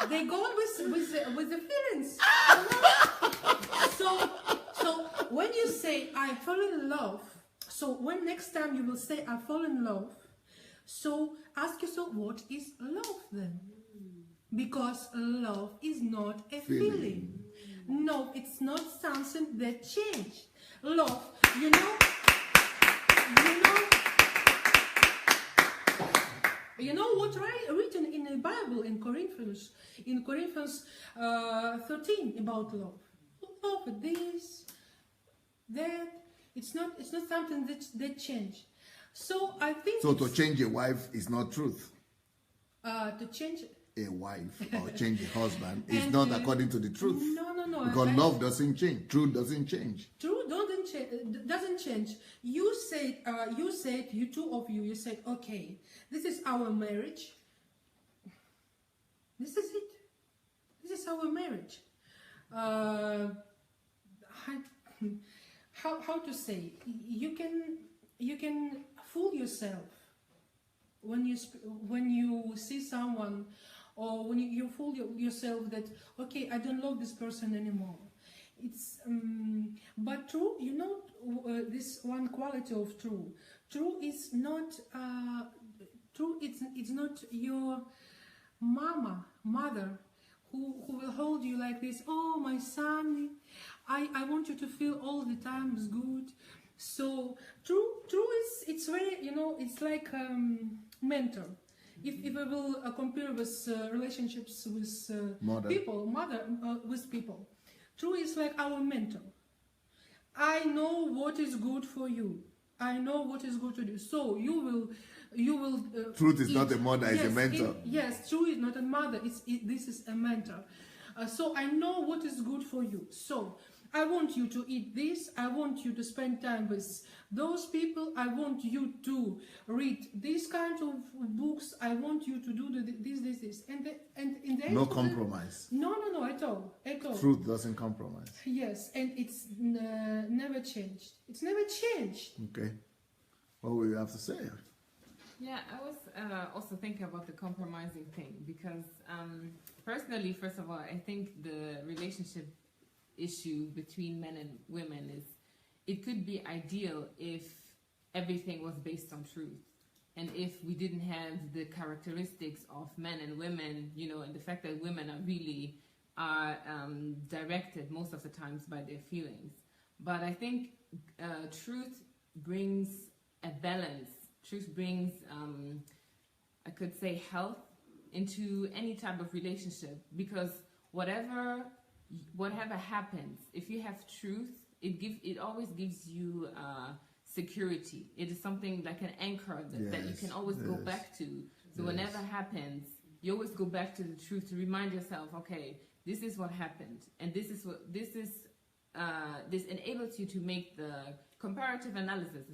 They gone with the feelings. So when you say I fall in love, so when next time you will say I fall in love, so ask yourself, what is love then? Because love is not a feeling. No, it's not something that changes. Love, you know what written in the Bible in Corinthians 13 about love. Love this, that. It's not something that change. So I think. So to change a wife is not truth. To change a wife or change a husband is not according to the truth. No. Because love doesn't change. Truth doesn't change. Truth doesn't change. You said, you two of you, you said, okay, this is our marriage. This is it. This is our marriage. How to say? You can fool yourself when you see someone, or when you fool yourself that, okay, I don't love this person anymore. It's but true, you know, this one quality of true. True is not it's not your mother who will hold you like this. Oh, my son, I want you to feel all the time is good. So true is, it's very, you know, it's like mentor. If I will compare with relationships with with people, true is like our mentor. I know what is good for you. I know what is good to do. So you will. Truth is not a mother; it's a mentor. Yes, true is not a mother. This is a mentor. So I know what is good for you. So I want you to eat this. I want you to spend time with those people. I want you to read these kind of books. I want you to do this. And in the No compromise. No, at all. Truth doesn't compromise. Yes, and it's never changed. It's never changed. Okay. What will you have to say? Yeah, I was also thinking about the compromising thing because personally, first of all, I think the relationship issue between men and women is, it could be ideal if everything was based on truth, and if we didn't have the characteristics of men and women, you know, and the fact that women are really directed most of the times by their feelings. But I think truth brings a balance. Truth brings, I could say, health into any type of relationship, because whatever happens, if you have truth, it always gives you security. It is something like an anchor that you can always go back to. So whenever happens, you always go back to the truth to remind yourself, okay, this is what happened, and this enables you to make the comparative analysis,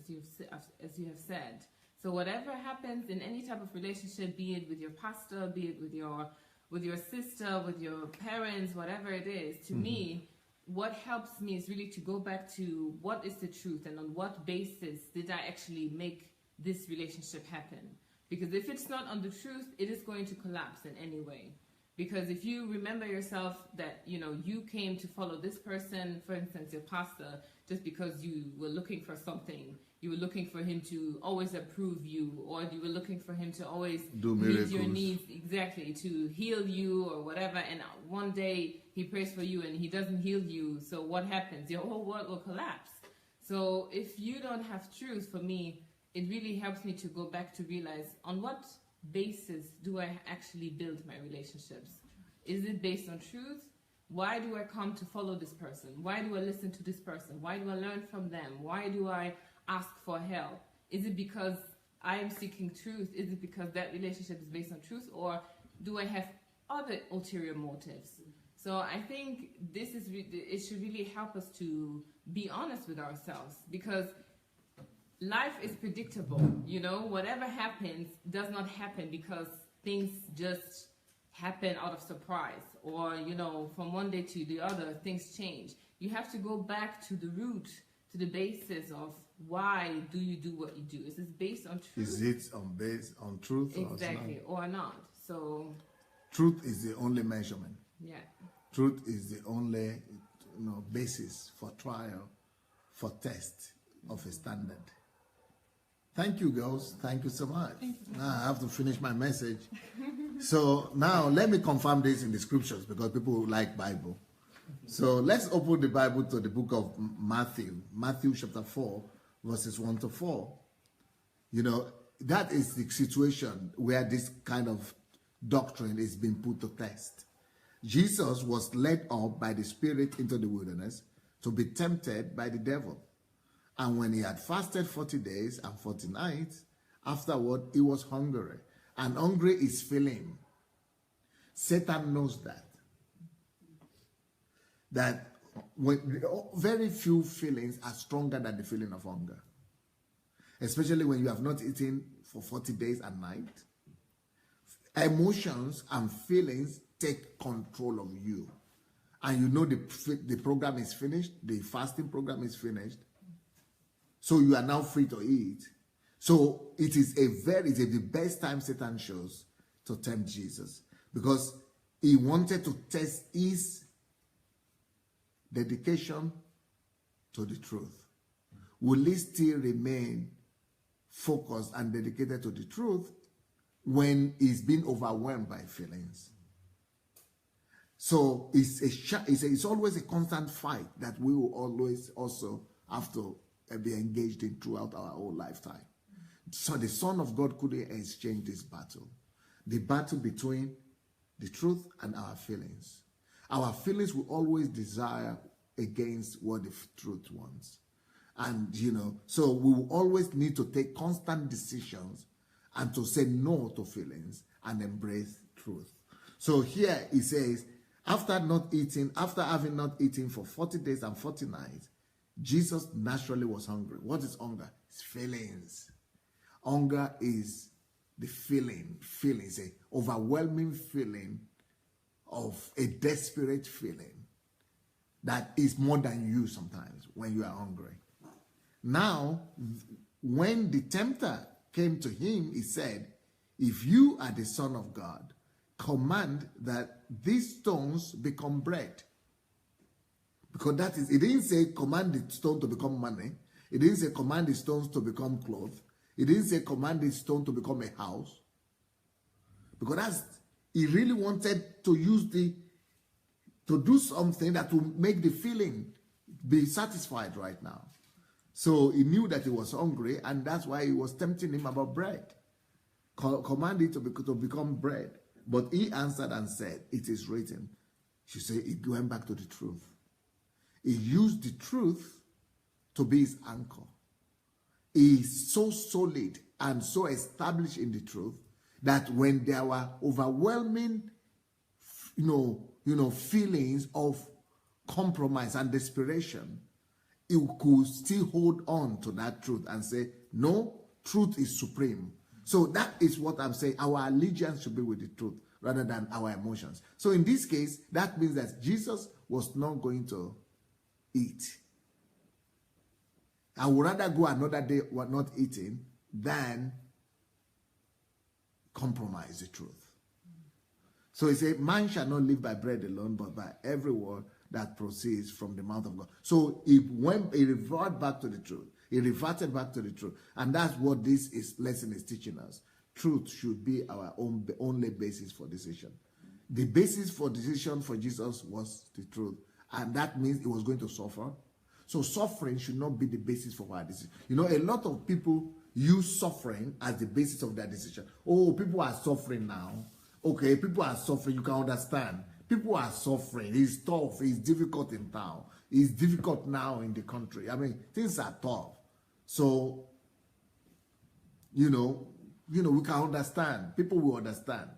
as you have said. So whatever happens in any type of relationship, be it with your pastor, be it with your sister, with your parents, whatever it is, to me, what helps me is really to go back to what is the truth, and on what basis did I actually make this relationship happen. Because if it's not on the truth, it is going to collapse in any way. Because if you remember yourself that, you know, you came to follow this person, for instance, your pastor, just because you were looking for something, you were looking for him to always approve you, or you were looking for him to always meet your needs, exactly, to heal you or whatever, and one day he prays for you and he doesn't heal you, so what happens? Your whole world will collapse. So if you don't have truth, for me, it really helps me to go back to realize, on what basis do I actually build my relationships? Is it based on truth? Why do I come to follow this person? Why do I listen to this person? Why do I learn from them? Why do I ask for help? Is it because I am seeking truth? Is it because that relationship is based on truth? Or do I have other ulterior motives? So I think it should really help us to be honest with ourselves, because life is predictable. You know, whatever happens does not happen because things just happen out of surprise, or, you know, from one day to the other, things change. You have to go back to the root, to the basis of why do you do what you do. Is this based on truth? Is it based on truth? Exactly, or not? So truth is the only measurement. Yeah. Truth is the only, you know, basis for trial, for test of a standard. Thank you, girls. Thank you so much. Now I have to finish my message. So now let me confirm this in the scriptures, because people like Bible. So let's open the Bible to the book of Matthew. Matthew chapter 4, verses 1 to 4. You know, that is the situation where this kind of doctrine is being put to test. Jesus was led up by the Spirit into the wilderness to be tempted by the devil. And when he had fasted 40 days and 40 nights, afterward he was hungry. And hungry is feeling. Satan knows that. That when very few feelings are stronger than the feeling of hunger. Especially when you have not eaten for 40 days and nights. Emotions and feelings take control of you. And you know the program is finished, the fasting program is finished. So you are now free to eat. So it is the best time Satan chose to tempt Jesus, because he wanted to test his dedication to the truth. Will he still remain focused and dedicated to the truth when he's been overwhelmed by feelings? So it's always a constant fight that we will always also have to be engaged in throughout our whole lifetime. So the Son of God couldn't exchange this battle. The battle between the truth and our feelings. Our feelings will always desire against what the truth wants. And, you know, so we will always need to take constant decisions and to say no to feelings and embrace truth. So here he says, After having not eaten for 40 days and 40 nights, Jesus naturally was hungry. What is hunger? It's feelings. Hunger is the feelings, an overwhelming feeling of a desperate feeling that is more than you sometimes when you are hungry. Now, when the tempter came to him, he said, if you are the Son of God, command that these stones become bread. Because that is, it didn't say command the stone to become money. It didn't say command the stones to become clothes. It didn't say command the stone to become a house. Because he really wanted to to do something that will make the feeling be satisfied right now. So he knew that he was hungry, and that's why he was tempting him about bread. Command it to become bread. But he answered and said, it is written. She said, he went back to the truth. He used the truth to be his anchor. He is so solid and so established in the truth that when there were overwhelming, feelings of compromise and desperation, he could still hold on to that truth and say, no, truth is supreme. So that is what I'm saying. Our allegiance should be with the truth rather than our emotions. So in this case, that means that Jesus was not going to eat. I would rather go another day not eating than compromise the truth. So he said, man shall not live by bread alone, but by every word that proceeds from the mouth of God. So he reverted back to the truth. He reverted back to the truth. And that's what this lesson is teaching us. Truth should be our only basis for decision. The basis for decision for Jesus was the truth. And that means he was going to suffer. So suffering should not be the basis for our decision. A lot of people use suffering as the basis of their decision. Oh, people are suffering now. Okay, people are suffering. You can understand. People are suffering. It's tough. It's difficult in town. It's difficult now in the country. I mean, things are tough. So, we can understand. People will understand.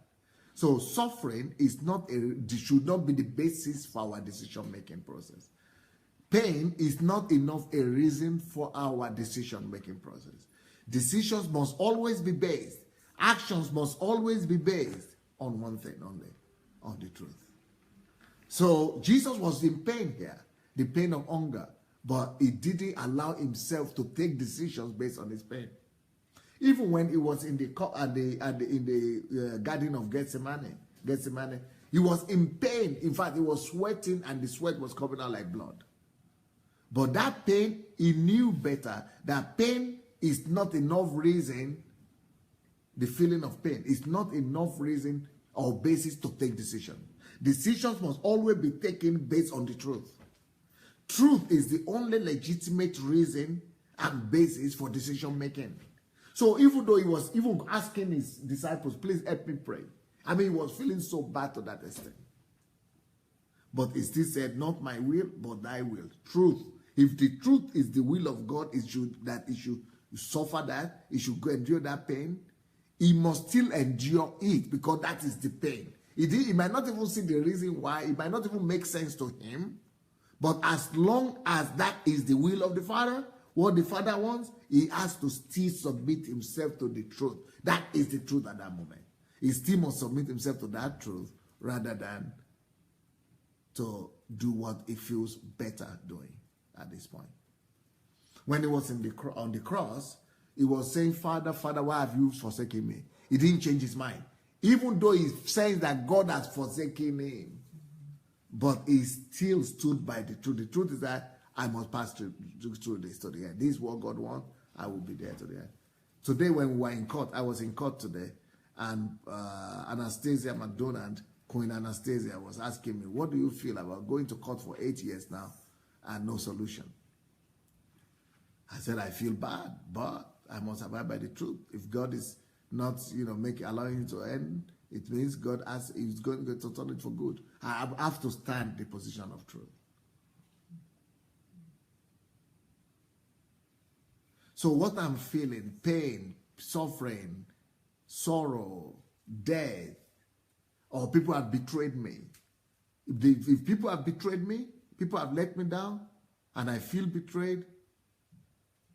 So suffering should not be the basis for our decision-making process. Pain is not enough a reason for our decision-making process. Decisions must always be based. Actions must always be based on one thing only, on the truth. So Jesus was in pain here, the pain of hunger, but he didn't allow himself to take decisions based on his pain. Even when he was in the Garden of Gethsemane, he was in pain. In fact, he was sweating and the sweat was coming out like blood. But that pain, he knew better that pain is not enough reason. The feeling of pain is not enough reason or basis to take decisions. Decisions must always be taken based on the truth. Truth is the only legitimate reason and basis for decision making. So even though he was even asking his disciples, please help me pray. I mean, he was feeling so bad to that extent. But he still said, not my will, but thy will. Truth. If the truth is the will of God, he should suffer that, he should go endure that pain. He must still endure it because that is the pain. He might not even see the reason why. It might not even make sense to him. But as long as that is the will of the Father, what the Father wants, he has to still submit himself to the truth. That is the truth at that moment. He still must submit himself to that truth rather than to do what he feels better doing at this point. When he was on the cross, he was saying, Father, Father, why have you forsaken me? He didn't change his mind. Even though he says that God has forsaken him, but he still stood by the truth. The truth is that I must pass through this to the end. This is what God wants. I will be there to the end. Today when we were in court, I was in court today, and Anastasia McDonald, Queen Anastasia, was asking me, what do you feel about going to court for 8 years now and no solution? I said, I feel bad, but I must abide by the truth. If God is not, allowing it to end, it means God is going to turn it for good. I have to stand the position of truth. So what I'm feeling, pain, suffering, sorrow, death, or people have betrayed me, If people have betrayed me, people have let me down, and I feel betrayed,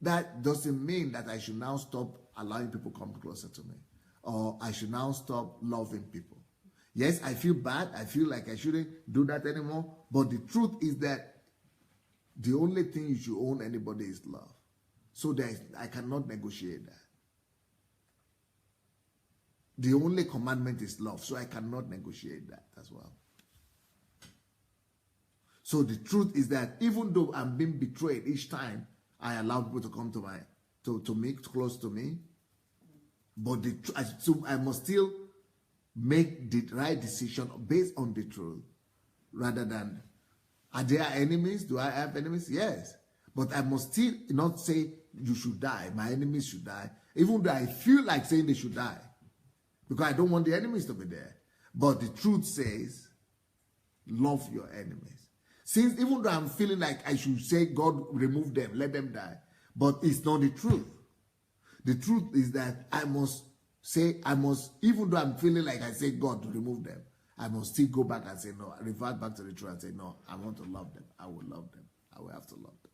that doesn't mean that I should now stop allowing people to come closer to me, or I should now stop loving people. Yes, I feel bad. I feel like I shouldn't do that anymore. But the truth is that the only thing you should own anybody is love. So I cannot negotiate that. The only commandment is love. So I cannot negotiate that as well. So the truth is that even though I'm being betrayed each time I allow people to come to me, close to me, but so I must still make the right decision based on the truth, rather than, are there enemies? Do I have enemies? Yes. But I must still not say you should die, my enemies should die, even though I feel like saying they should die, because I don't want the enemies to be there. But the truth says, love your enemies. Since even though I'm feeling like I should say, God, remove them, let them die, but it's not the truth. The truth is that I must, even though I'm feeling like I say, God, to remove them, I must still go back and say, no, revert back to the truth and say, no, I want to love them. I will love them. I will have to love them.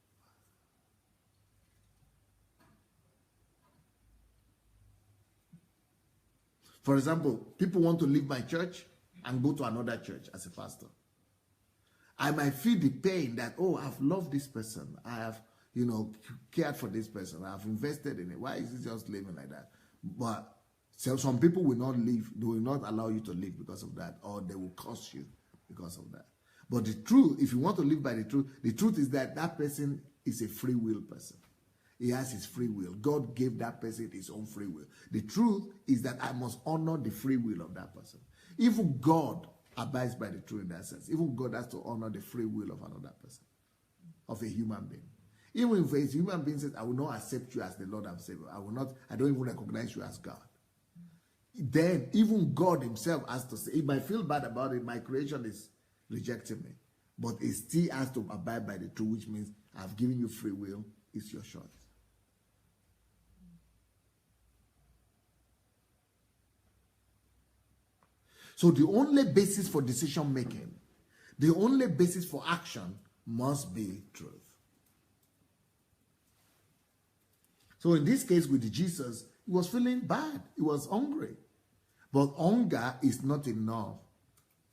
For example, people want to leave my church and go to another church as a pastor. I might feel the pain that, oh, I've loved this person. I have, cared for this person. I've invested in it. Why is it just living like that? But some people will not leave. They will not allow you to live because of that, or they will curse you because of that. But the truth, if you want to live by the truth is that that person is a free will person. He has his free will. God gave that person his own free will. The truth is that I must honor the free will of that person. Even God abides by the truth in that sense. Even God has to honor the free will of another person, of a human being. Even if a human being says, I will not accept you as the Lord and Savior, I don't even recognize you as God. Then even God himself has to say, he might feel bad about it, my creation is rejecting me, but it still has to abide by the truth, which means I've given you free will, it's your choice. So the only basis for decision making, the only basis for action must be truth. So in this case with Jesus, he was feeling bad. He was hungry. But hunger is not enough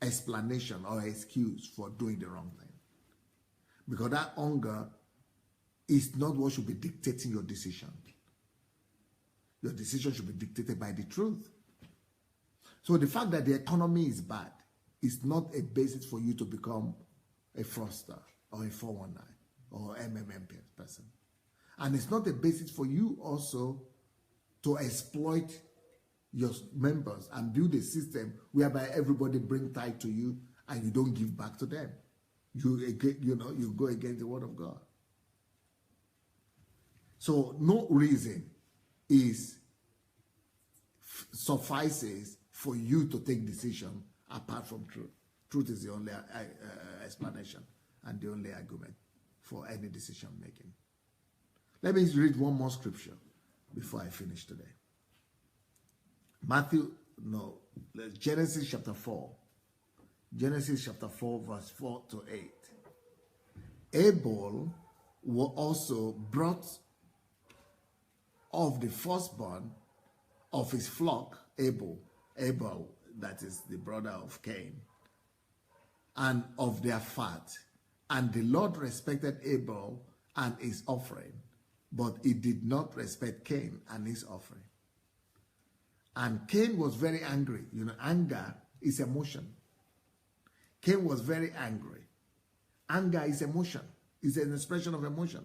explanation or excuse for doing the wrong thing. Because that hunger is not what should be dictating your decision. Your decision should be dictated by the truth. So the fact that the economy is bad is not a basis for you to become a fraudster or a 419 or MMM person. And it's not a basis for you also to exploit your members and build a system whereby everybody bring tithe to you and you don't give back to them. You go against the word of God. So no reason suffices for you to take decision apart from truth. Truth is the only explanation and the only argument for any decision making. Let me read one more scripture before I finish today. Genesis chapter 4. Genesis chapter 4 verse 4 to 8. Abel also brought of the firstborn of his flock, Abel, that is the brother of Cain, and of their fat. And the Lord respected Abel and his offering, but he did not respect Cain and his offering. And Cain was very angry. Anger is emotion. Cain was very angry. Anger is emotion. It's an expression of emotion.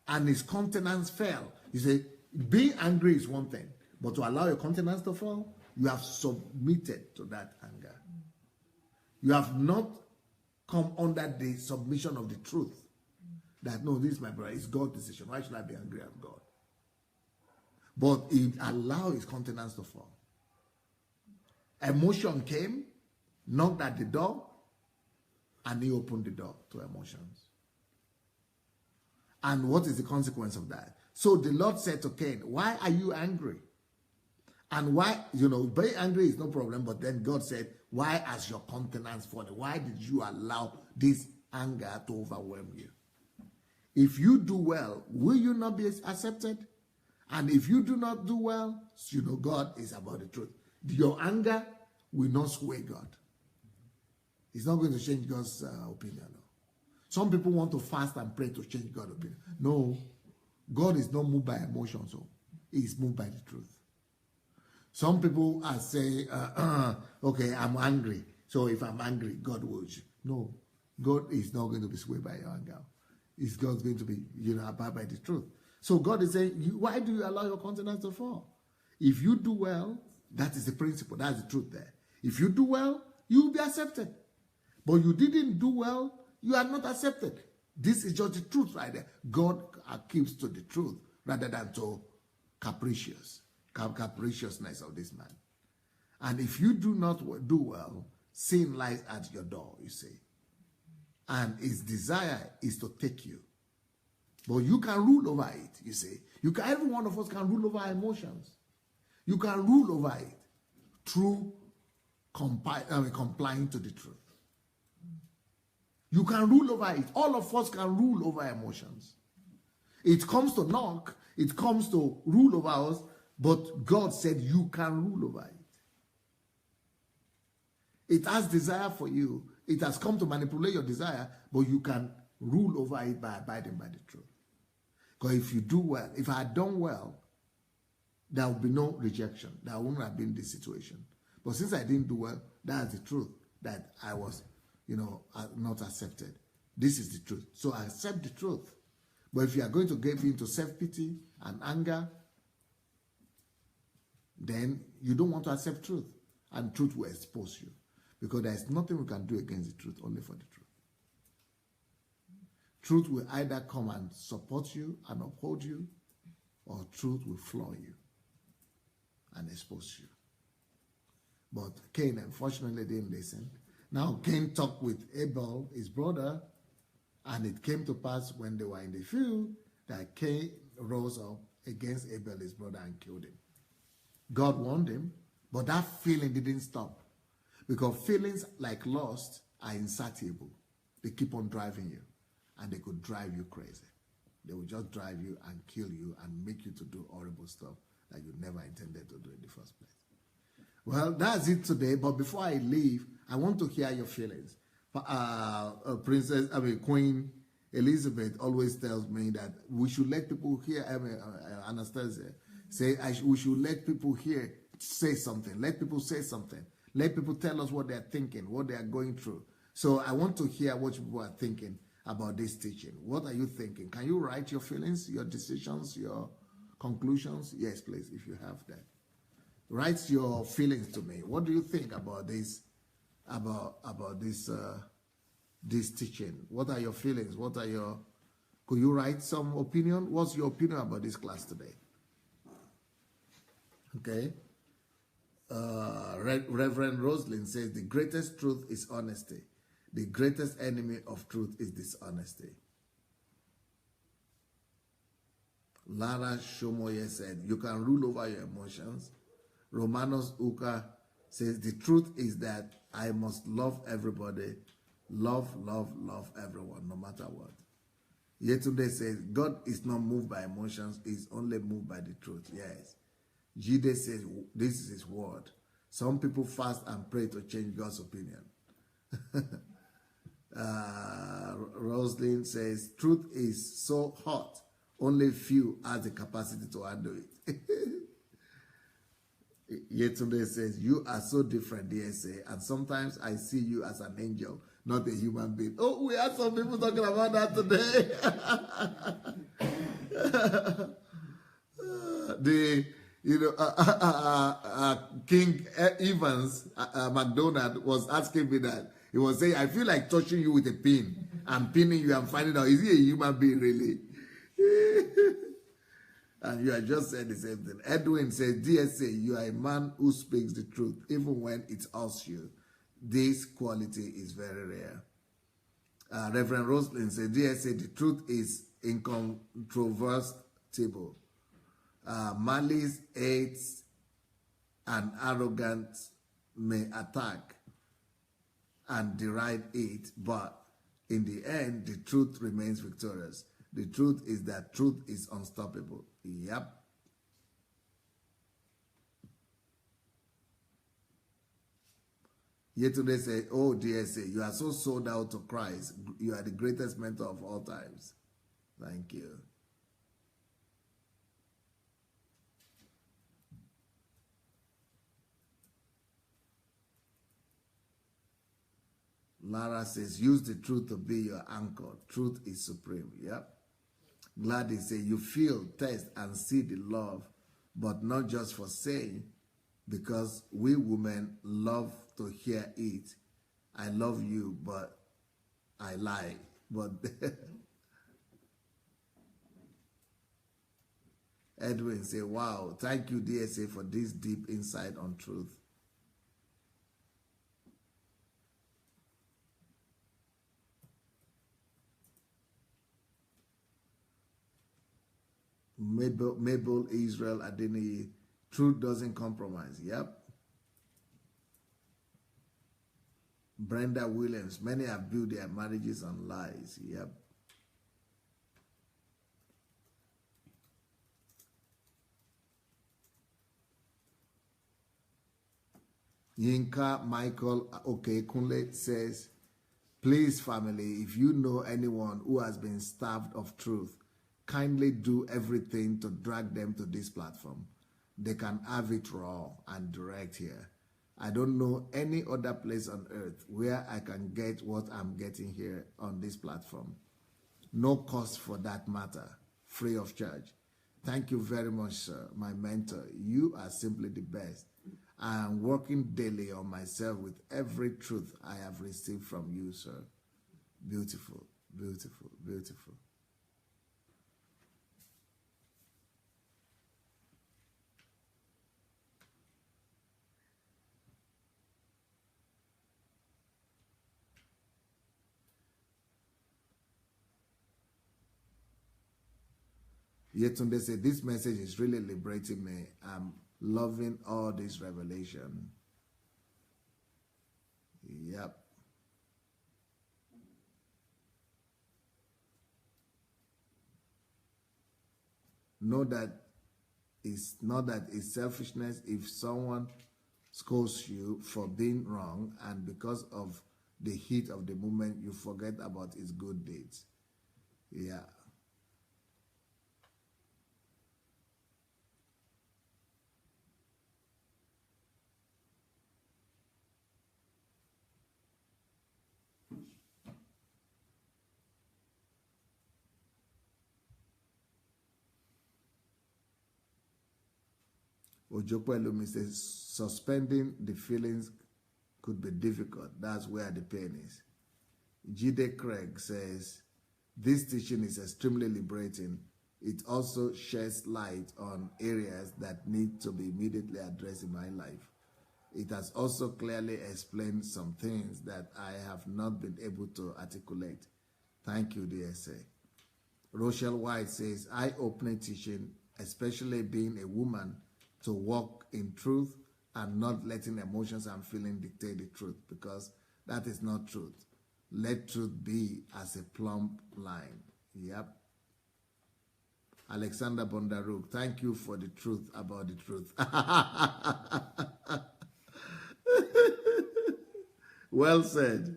And his countenance fell. You say, being angry is one thing, but to allow your countenance to fall, you have submitted to that anger. You have not come under the submission of the truth. That, no, this is my brother. It's God's decision. Why should I be angry at God? But he allowed his countenance to fall. Emotion came, knocked at the door, and he opened the door to emotions. And what is the consequence of that? So the Lord said to Cain, why are you angry? And why, you know, being angry is no problem, but then God said, why has your countenance fallen? Why did you allow this anger to overwhelm you? If you do well, will you not be accepted? And if you do not do well, you know, God is about the truth. Your anger will not sway God. It's not going to change God's opinion. No. Some people want to fast and pray to change God's opinion. No, God is not moved by emotions. So He's moved by the truth. Some people are saying, okay, I'm angry. So if I'm angry, God will. No, God is not going to be swayed by your anger. It's God's going to be, you know, abide by the truth. So God is saying, why do you allow your countenance to fall? If you do well, that is the principle. That's the truth there. If you do well, you will be accepted. But you didn't do well, you are not accepted. This is just the truth right there. God keeps to the truth rather than to capriciousness of this man. And if you do not do well, sin lies at your door, you see. And its desire is to take you. But you can rule over it, you see. Every one of us can rule over our emotions. You can rule over it through complying to the truth. You can rule over it. All of us can rule over emotions. It comes to knock, it comes to rule over us, but God said you can rule over it. It has desire for you. It has come to manipulate your desire, but you can rule over it by abiding by the truth. Because if you do well, if I had done well, there would be no rejection. There wouldn't have been this situation. But since I didn't do well, that's the truth, that I was, you know, not accepted. This is the truth. So I accept the truth. But if you are going to get into self-pity and anger, then you don't want to accept truth. And truth will expose you. Because there is nothing we can do against the truth, only for the truth. Truth will either come and support you and uphold you, or truth will floor you and expose you. But Cain, unfortunately, didn't listen. Now, Cain talked with Abel, his brother, and it came to pass when they were in the field that Cain rose up against Abel, his brother, and killed him. God warned him, but that feeling didn't stop. Because feelings like lust are insatiable. They keep on driving you, and they could drive you crazy. They will just drive you and kill you and make you to do horrible stuff that you never intended to do in the first place. Well, that's it today. But before I leave, I want to hear your feelings. Queen Elizabeth always tells me that we should let people hear. Anastasia say we should let people hear say something. Let people say something. Let people tell us what they're thinking, what they are going through. So I want to hear what people are thinking about this teaching. What are you thinking? Can you write your feelings, your decisions, your conclusions? Yes, please, if you have that. Write your feelings to me. What do you think about this? About this this teaching? What are your feelings? Could you write some opinion? What's your opinion about this class today? Okay. Reverend Rosalind says the greatest truth is honesty. The greatest enemy of truth is dishonesty. Lara Shomoye said you can rule over your emotions. Romanos Uka says the truth is that I must love everybody, love everyone, no matter what. Yetunde says God is not moved by emotions, he's only moved by the truth. Yes. Jide says this is his word. Some people fast and pray to change God's opinion. Rosalind says truth is so hot, only few has the capacity to handle it. Yetunde says you are so different, DSA, and sometimes I see you as an angel, not a human being. Oh, we had some people talking about that today. King Evans McDonald was asking me that. He was saying, I feel like touching you with a pin. I'm pinning you. I'm finding out, is he a human being really? And you are just saying the same thing. Edwin says, DSA, you are a man who speaks the truth, even when it hurts you. This quality is very rare. Reverend Rosalind says, DSA, the truth is incontrovertible. Malice hates and arrogance may attack and deride it, but in the end, the truth remains victorious. The truth is that truth is unstoppable. Yep. Yesterday said, oh, DSA, you are so sold out to Christ. You are the greatest mentor of all times. Thank you. Lara says, use the truth to be your anchor. Truth is supreme. Yep. Gladys says, you feel, taste, and see the love, but not just for saying, because we women love to hear it. I love you, but I lie. But Edwin say, wow, thank you, DSA, for this deep insight on truth. Mabel Israel Adeni, truth doesn't compromise. Yep. Brenda Williams, many have built their marriages on lies. Yep. Yinka Michael Okekunle says, please, family, if you know anyone who has been starved of truth, kindly do everything to drag them to this platform. They can have it raw and direct here. I don't know any other place on earth where I can get what I'm getting here on this platform. No cost for that matter, free of charge. Thank you very much, sir, my mentor. You are simply the best. I am working daily on myself with every truth I have received from you, sir. Beautiful, beautiful, beautiful. Yetunde said, this message is really liberating me. I'm loving all this revelation. Yep. Know that it's not that it's selfishness if someone scolds you for being wrong and because of the heat of the moment you forget about his good deeds. Yeah. Ojopo Elumi says, suspending the feelings could be difficult. That's where the pain is. Jide Craig says, this teaching is extremely liberating. It also sheds light on areas that need to be immediately addressed in my life. It has also clearly explained some things that I have not been able to articulate. Thank you, DSA. Rochelle White says, eye-opening teaching, especially being a woman, to walk in truth and not letting emotions and feelings dictate the truth, because that is not truth. Let truth be as a plumb line. Yep. Alexander Bondaruk, thank you for the truth about the truth. Well said.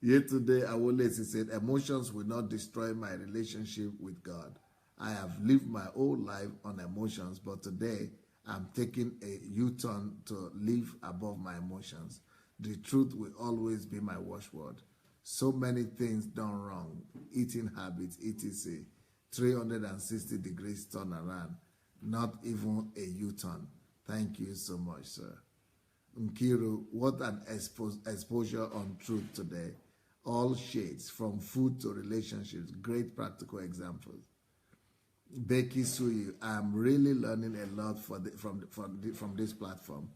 Yesterday, Awolesi said, emotions will not destroy my relationship with God. I have lived my whole life on emotions, but today, I'm taking a U-turn to live above my emotions. The truth will always be my watchword. So many things done wrong. Eating habits, etc. 360 degrees turnaround. Not even a U-turn. Thank you so much, sir. Nkiru, what an exposure on truth today. All shades, from food to relationships. Great practical examples. Becky Suyu, I'm really learning a lot from this platform,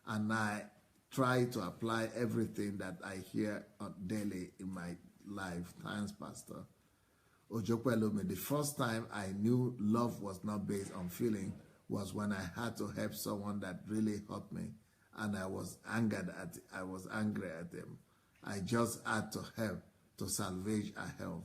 and I try to apply everything that I hear daily in my life. Thanks, Pastor. Ojokwe Lome, the first time I knew love was not based on feeling was when I had to help someone that really hurt me, and I was angry at them. I just had to help to salvage her health.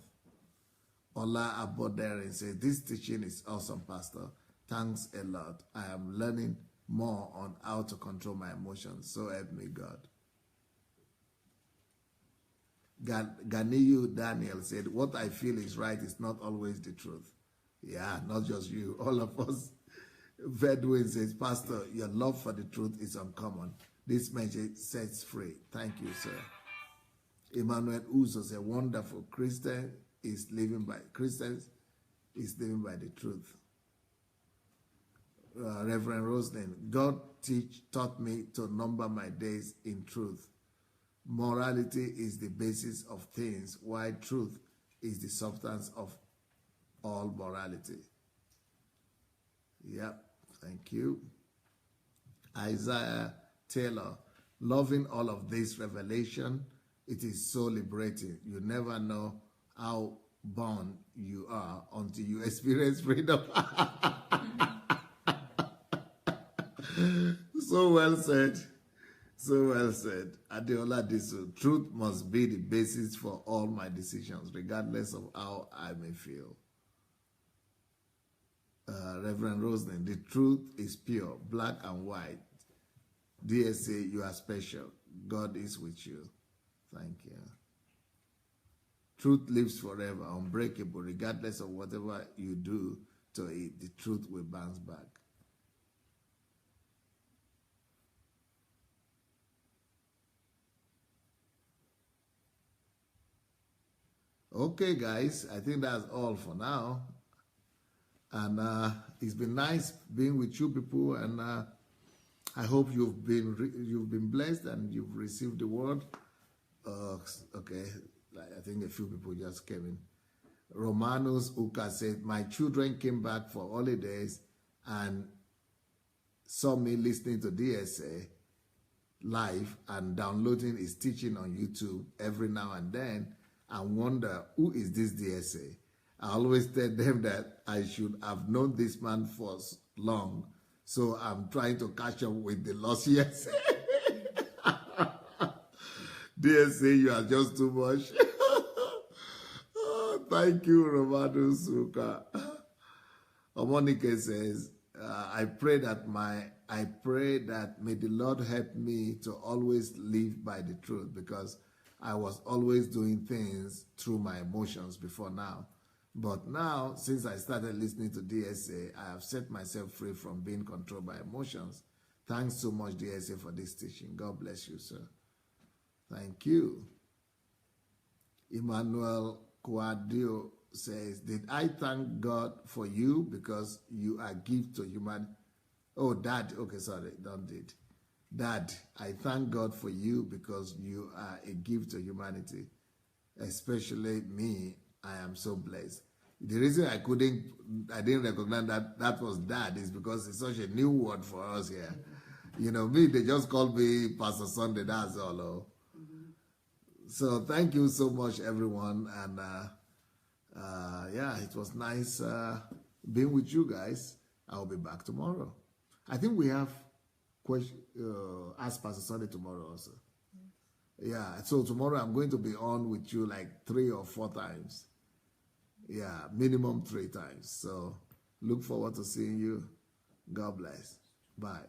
Ola Aboderin says, this teaching is awesome, Pastor. Thanks a lot. I am learning more on how to control my emotions. So help me God. Ganiyu Daniel said, what I feel is right is not always the truth. Yeah, not just you, all of us. Vedwin says, Pastor, your love for the truth is uncommon. This message sets free. Thank you, sir. Emmanuel Uzo says, wonderful. Christians is living by the truth. Reverend Roslyn, God taught me to number my days in truth. Morality is the basis of things, while truth is the substance of all morality. Yep, thank you. Isaiah Taylor, loving all of this revelation, it is so liberating. You never know how bound you are until you experience freedom. So well said. So well said. Adeola, truth must be the basis for all my decisions, regardless of how I may feel. Reverend Roslyn, the truth is pure, black and white. DSA, you are special. God is with you. Thank you. Truth lives forever, unbreakable, regardless of whatever you do to it. The truth will bounce back. Okay, guys, I think that's all for now. And it's been nice being with you people, and I hope you've been blessed and you've received the word. Okay, I think a few people just came in. Romanus Uka said, my children came back for holidays and saw me listening to DSA live and downloading his teaching on YouTube every now and then, and wonder, who is this DSA? I always tell them that I should have known this man for long, so I'm trying to catch up with the lost years. DSA, you are just too much. Oh, thank you, Romano Suka. Omonike says, I pray that may the Lord help me to always live by the truth, because I was always doing things through my emotions before now. But now, since I started listening to DSA, I have set myself free from being controlled by emotions. Thanks so much, DSA, for this teaching. God bless you, sir. Thank you. Emmanuel Quadio says, did I thank God for you because you are a gift to humanity? Oh, Dad. Okay, sorry, don't did. Dad, I thank God for you because you are a gift to humanity. Especially me, I am so blessed. The reason I didn't recognize that was Dad is because it's such a new word for us here. You know, they just call me Pastor Sandey, that's all. Oh. So thank you so much, everyone. And yeah, it was nice being with you guys. I'll be back tomorrow. I think we have Ask Pastor Sandey tomorrow also. Yeah, so tomorrow I'm going to be on with you like 3 or 4 times. Yeah, minimum 3 times. So look forward to seeing you. God bless. Bye.